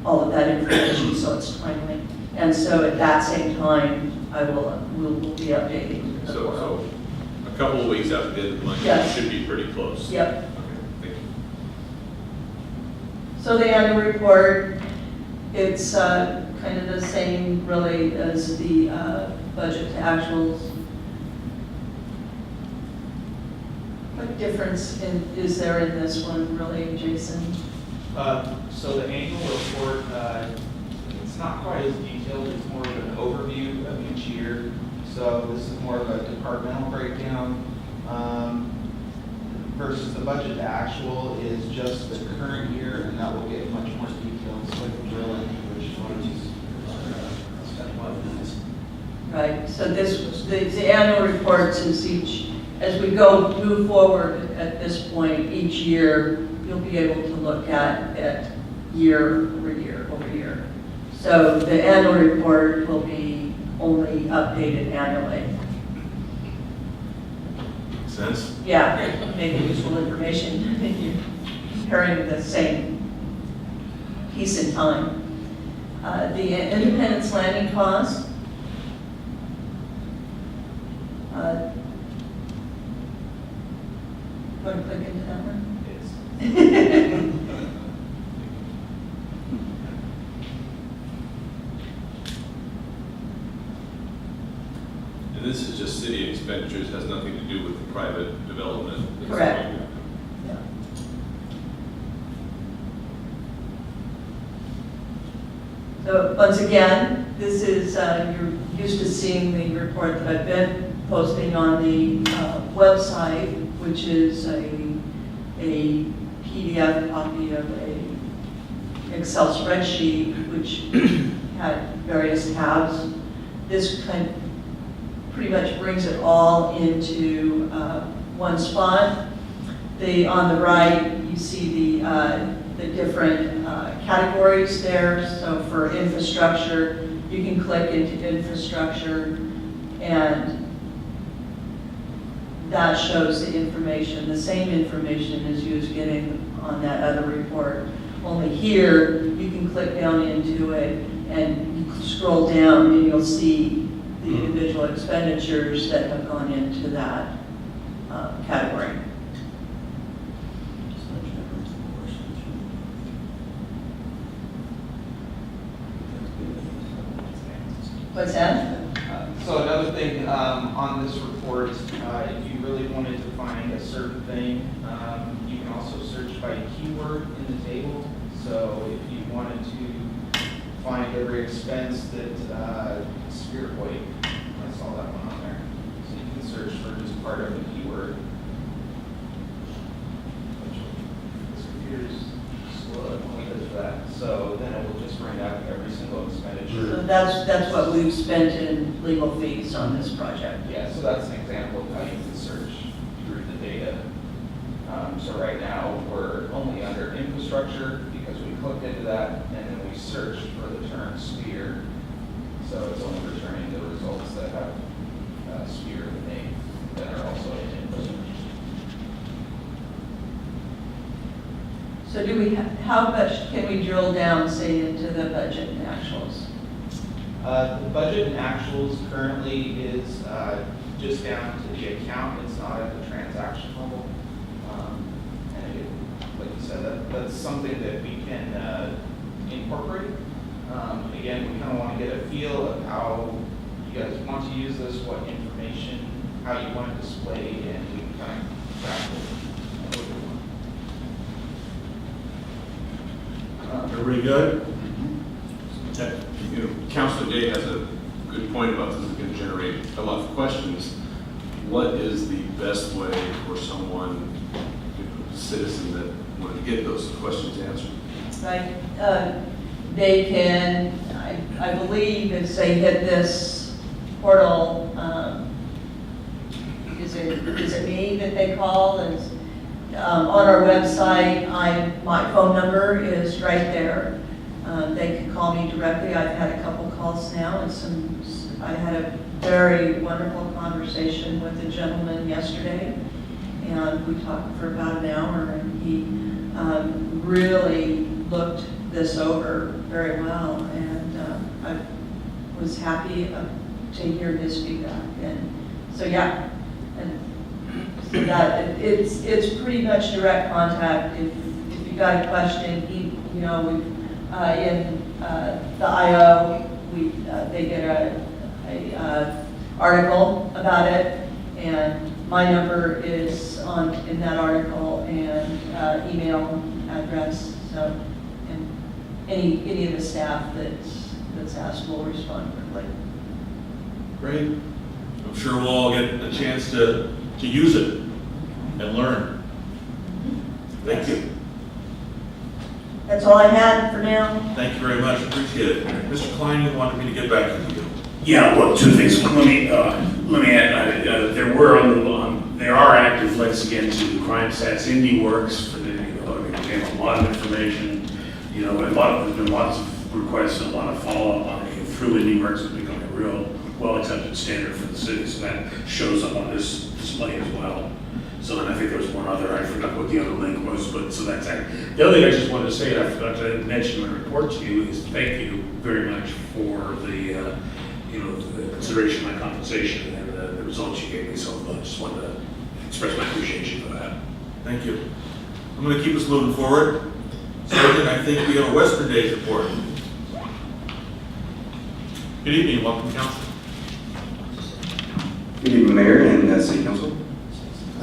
Speaker 12: all of that information so it's timely. And so at that same time, we'll be updating the portal.
Speaker 5: So a couple of weeks after the end of the month,
Speaker 12: Yes.
Speaker 5: it should be pretty close.
Speaker 12: Yep.
Speaker 5: Okay, thank you.
Speaker 12: So the annual report, it's kind of the same really as the budget to actuals. What difference is there in this one really, Jason?
Speaker 10: So the annual report, it's not quite as detailed, it's more of an overview of each year. So this is more of a departmental breakdown versus the budget to actual is just the current year, and that will get much more detailed, so I can drill into which ones step 1 is.
Speaker 12: Right, so the annual reports is as we move forward at this point, each year, you'll be able to look at it year over year over year. So the annual report will be only updated annually.
Speaker 1: Makes sense?
Speaker 12: Yeah, maybe useful information, you're comparing the same piece in time. The Independence Landing cost. Want to click into that one?
Speaker 5: And this is just city expenditures, has nothing to do with the private development.
Speaker 12: Correct. Yeah. So once again, this is, you're used to seeing the report that I've been posting on the website, which is a PDF copy of a Excel spreadsheet, which had various tabs. This pretty much brings it all into one spot. On the right, you see the different categories there. So for infrastructure, you can click into infrastructure, and that shows the information. The same information as you was getting on that other report. Only here, you can click down into it and you scroll down and you'll see the individual expenditures that have gone into that category. What's that?
Speaker 10: So another thing on this report, if you really wanted to find a certain thing, you can also search by keyword in the table. So if you wanted to find every expense that Spirit Way, I saw that one on there. So you can search for just part of the keyword. This computer's slow when it does that. So then it will just bring up every single expenditure.
Speaker 12: So that's what we've spent in legal fees on this project.
Speaker 10: Yeah, so that's an example of how you can search through the data So right now, we're only under infrastructure because we clicked into that and then we searched for the term sphere. So it's only returning the results that have sphere in the name that are also in infrastructure.
Speaker 12: So do we, how much can we drill down, say, into the budget and actuals?
Speaker 10: The budget and actuals currently is just down to the account, it's not at the transaction level. And it, like you said, that's something that we can incorporate. Again, we kind of want to get a feel of how you guys want to use this, what information, how you want it displayed, and we can kind of craft it.
Speaker 1: Everybody good? Okay.
Speaker 5: You know, Councilor Day has a good point about this is going to generate a lot of questions. What is the best way for someone, a citizen that wanted to get those questions answered?
Speaker 12: Right, they can, I believe if they hit this portal, is it me that they call? And on our website, my phone number is right there. They can call me directly. I've had a couple calls now, and I had a very wonderful conversation with a gentleman yesterday, and we talked for about an hour, and he really looked this over very well, and I was happy to hear his feedback. And so, yeah, and so that it's pretty much direct contact. If you got a question, in the IO, they did a article about it, and my number is in that article, and email address. So, and any of the staff that's asked will respond quickly.
Speaker 1: Great. I'm sure we'll all get a chance to use it and learn. Thank you.
Speaker 12: That's all I had for now.
Speaker 1: Thank you very much. Appreciate it. Mr. Klein, you wanted me to get back to you.
Speaker 6: Yeah, well, two things. Let me add, there are active links again to Crime Stats Indie Works for the, they have a lot of information, there's been lots of requests and a lot of follow-up on it through Indie Works. It's become a real well-accepted standard for the city, so that shows up on this display as well. So then I think there was one other, I forgot what the other link was, but so that's it. The other thing I just wanted to say, and I forgot to mention in my report to you, is thank you very much for the consideration of my compensation and the results you gave me. So I just wanted to express my appreciation for that.
Speaker 1: Thank you. I'm going to keep us moving forward. Sergeant, I think we have a Western Days report. Good evening, welcome council.
Speaker 15: Good evening, Mayor and City Council.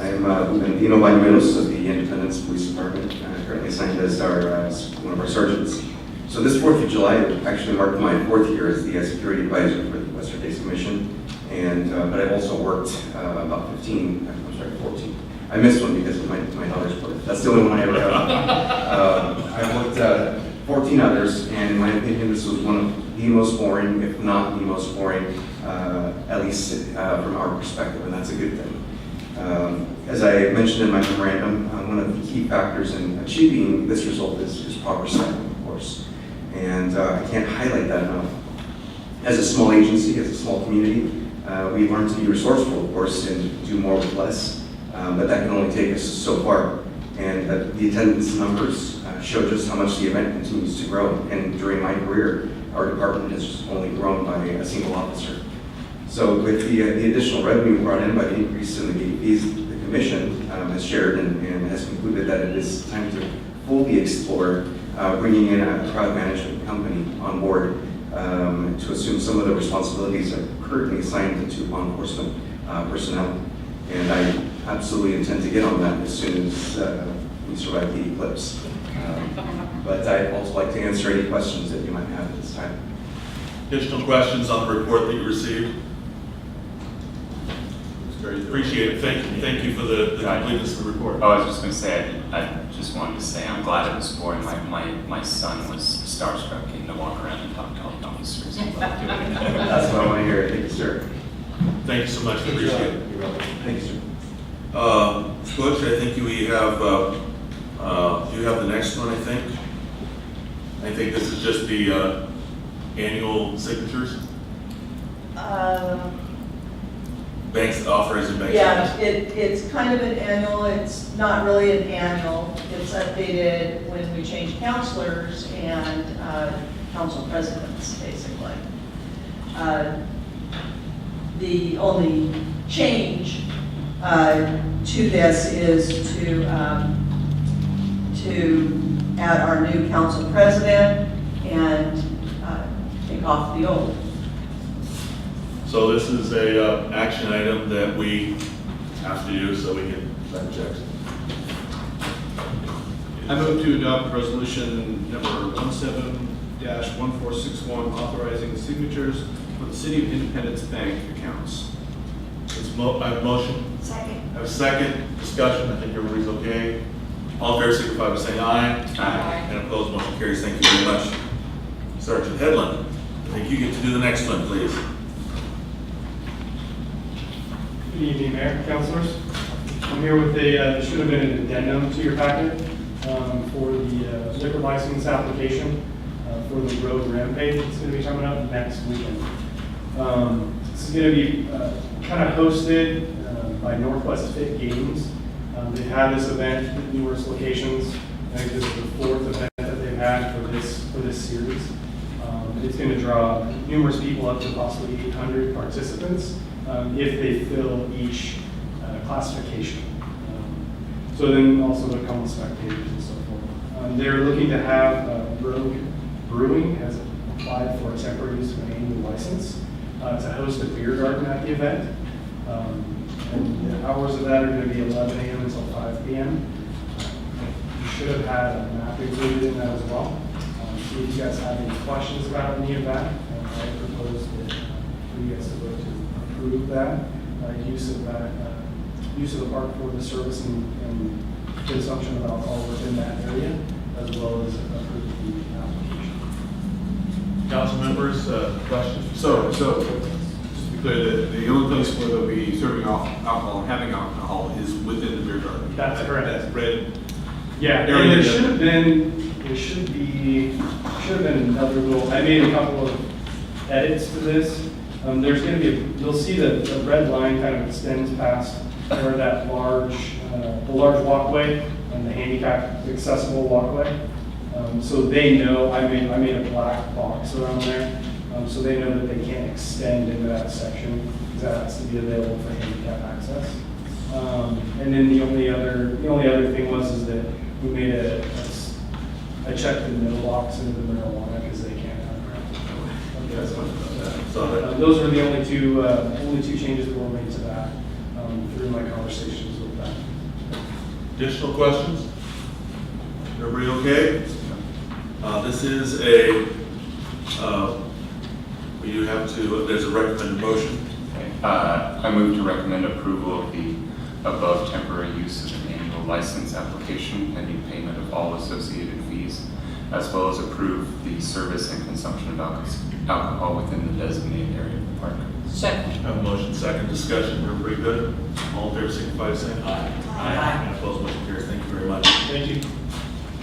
Speaker 15: I'm Dino Bañuelos of the Independence Police Department, currently assigned as one of our sergeants. So this 4th of July actually marked my 4th year as the security advisor for the Western Days Commission, and but I've also worked about 14. I missed one because of my daughter's birth. That's the only one I ever have. I've worked 14 others, and in my opinion, this was one of the most boring, if not the most boring, at least from our perspective, and that's a good thing. As I mentioned in my memorandum, one of the key factors in achieving this result is proper staffing, of course. And I can't highlight that enough. As a small agency, as a small community, we learn to be resourceful, of course, and do more with less. But that can only take us so far. And the attendance numbers show just how much the event continues to grow. And during my career, our department has only grown by a single officer. So with the additional revenue brought in by the increase in the gate fees, the commission has shared and has concluded that it is time to fully explore bringing in a crowd management company on board to assume some of the responsibilities that are currently assigned to law enforcement personnel. And I absolutely intend to get on that as soon as we survive the eclipse. But I'd also like to answer any questions that you might have at this time.
Speaker 1: Additional questions on the report that you received? Appreciate it. Thank you for the completeness of the report.
Speaker 16: Oh, I was just going to say, I just wanted to say I'm glad it was boring. My son was starstruck getting to walk around and talk to all the officers.
Speaker 15: That's what I want to hear. Thank you, sir.
Speaker 1: Thank you so much. Appreciate it.
Speaker 15: You're welcome. Thank you, sir.
Speaker 1: Butch, I think we have, you have the next one, I think. I think this is just the annual signatures, banks authorizing bank
Speaker 12: Yeah,
Speaker 1: signatures.
Speaker 12: it's kind of an annual, it's not really an annual. It's updated when we change counselors and council presidents, basically. The only change to this is to add our new council president and take off the old.
Speaker 1: So this is a action item that we have to do so we can send checks.
Speaker 5: I move to adopt resolution number 17-1461, authorizing the signatures for the City of Independence Bank accounts.
Speaker 1: I have a motion.
Speaker 12: Second.
Speaker 1: I have a second. Discussion. I think everybody's okay. All in favor signify by saying aye.
Speaker 16: Aye.
Speaker 1: And opposed, motion carries. Thank you very much. Sergeant Headland, I think you get to do the next one, please.
Speaker 17: Good evening, Mayor, councilors. I'm here with there should have been an addendum to your packet for the liquor license application for the Road Rampage. It's going to be coming up next weekend. This is going to be kind of hosted by Northwest Fit Games. They've had this event at numerous locations. I think this is the fourth event that they've had for this series. It's going to draw numerous people, up to possibly 800 participants, if they fill each classification. So then also the common spectators and so forth. They're looking to have Rogue Brewing has applied for a temporary use of an annual license to host a beer garden at the event. And the hours of that are going to be 11 a.m. until 5 p.m. You should have had a map included in that as well. So if you guys have any questions about any of that, I propose that for you guys to vote to approve that use of the park for the service and consumption of alcohol within that area, as well as approve the application.
Speaker 1: Council members, questions?
Speaker 5: So, just to be clear, the only place where they'll be serving alcohol and having alcohol is within the beer garden.
Speaker 17: That's correct.
Speaker 5: That's red.
Speaker 17: Yeah, and there should have been another little, I made a couple of edits to this. There's going to be, you'll see that the red line kind of extends past where that the large walkway and the handicap accessible walkway. So they know, I made a black box around there, so they know that they can't extend into that section because that has to be available for handicap access. And then the only other thing is that we made I checked the no box into the marijuana because they can't have marijuana. Those are the only two changes that were made to that through my conversations with them.
Speaker 1: Additional questions? Everybody okay? This is we do have to, there's a recommended motion.
Speaker 16: I move to recommend approval of the above temporary use of an annual license application pending payment of all associated fees, as well as approve the service and consumption of alcohol within the designated area of the park.
Speaker 4: Second.
Speaker 1: Have a motion, second discussion. Everybody good? All in favor signify by saying aye.
Speaker 12: Aye.
Speaker 1: And opposed, motion carries. Thank you very much.
Speaker 17: Thank you.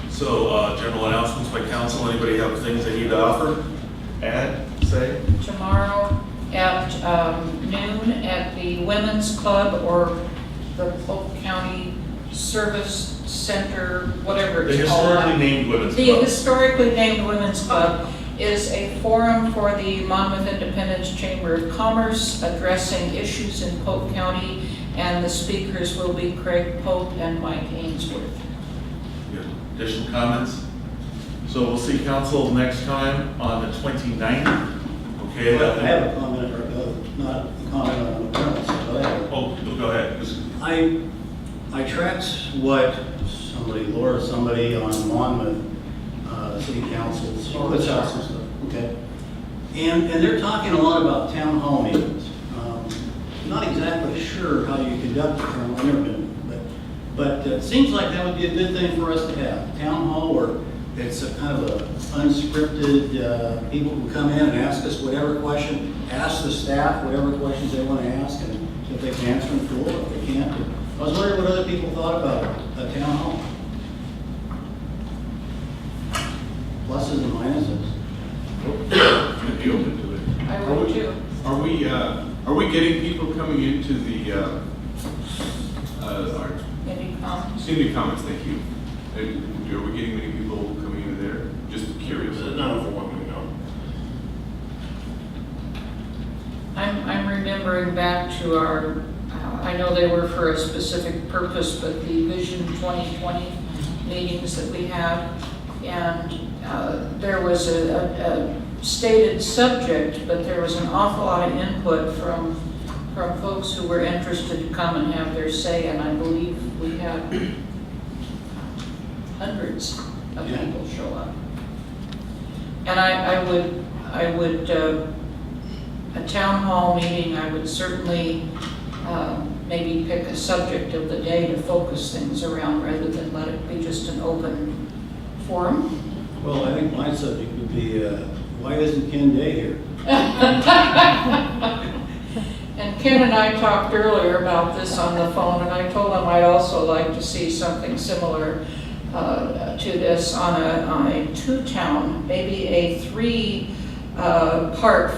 Speaker 1: So, general announcements by council. Anybody have things they need to offer? Add, say?
Speaker 4: Tomorrow at noon at the Women's Club or the Polk County Service Center, whatever
Speaker 1: The
Speaker 4: it's called.
Speaker 1: historically named women's
Speaker 4: The
Speaker 1: club.
Speaker 4: historically named Women's Club is a forum for the Monmouth Independence Chamber of Commerce addressing issues in Polk County, and the speakers will be Craig Pope and Mike Ainsworth.
Speaker 1: Good. Additional comments? So we'll see council next time on the 29th. Okay.
Speaker 2: I have a comment, or not a comment on the premise, but I have.
Speaker 1: Oh, go ahead.
Speaker 2: I tracked what somebody on Monmouth City Council's, puts out some stuff, okay? And they're talking a lot about town hall meetings. Not exactly sure how you conduct a town hall meeting, but it seems like that would be a good thing for us to have. Town hall where it's a kind of a unscripted, people can come in and ask us whatever question, ask the staff whatever questions they want to ask, and if they can answer them, cool. If they can't, I was wondering what other people thought about a town hall. Pluses and minuses.
Speaker 5: I'd be open to it.
Speaker 4: I would too.
Speaker 5: Are we getting people coming into the, our
Speaker 4: Any comments?
Speaker 5: Cindy comments, thank you. Are we getting many people coming into there? Just curious.
Speaker 6: Not overwhelming, no.
Speaker 4: I'm remembering back to our, I know they were for a specific purpose, but the Vision 2020 meetings that we had, and there was a stated subject, but there was an awful lot of input from folks who were interested to come and have their say, and I believe we had hundreds of people show up. And I would, a town hall meeting, I would certainly maybe pick a subject of the day to focus things around rather than let it be just an open forum.
Speaker 2: Well, I think my subject would be, why isn't Ken Day here?
Speaker 4: And Ken and I talked earlier about this on the phone, and I told him I'd also like to see something similar to this on a two-town, maybe a three-part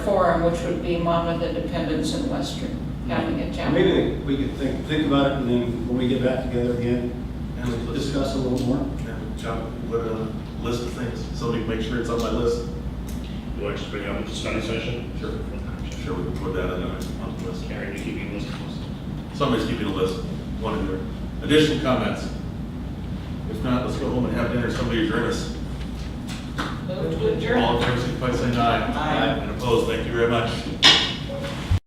Speaker 4: forum, which would be Monmouth, Independence, and Western, having a town.
Speaker 2: Maybe we could think about it, and then when we get back together again, and discuss a little more.
Speaker 1: John, put a list of things, so we can make sure it's on my list.
Speaker 11: You want to just bring it up at the study session?
Speaker 1: Sure. Sure, we can put that on the list.
Speaker 11: Karen, you keeping a list?
Speaker 1: Somebody's keeping a list. One in there. Additional comments? If not, let's go home and have dinner. Somebody adjourn us.
Speaker 4: Move to adjourn.
Speaker 1: All in favor, signify by saying aye.
Speaker 7: Aye.
Speaker 1: And opposed, thank you very much.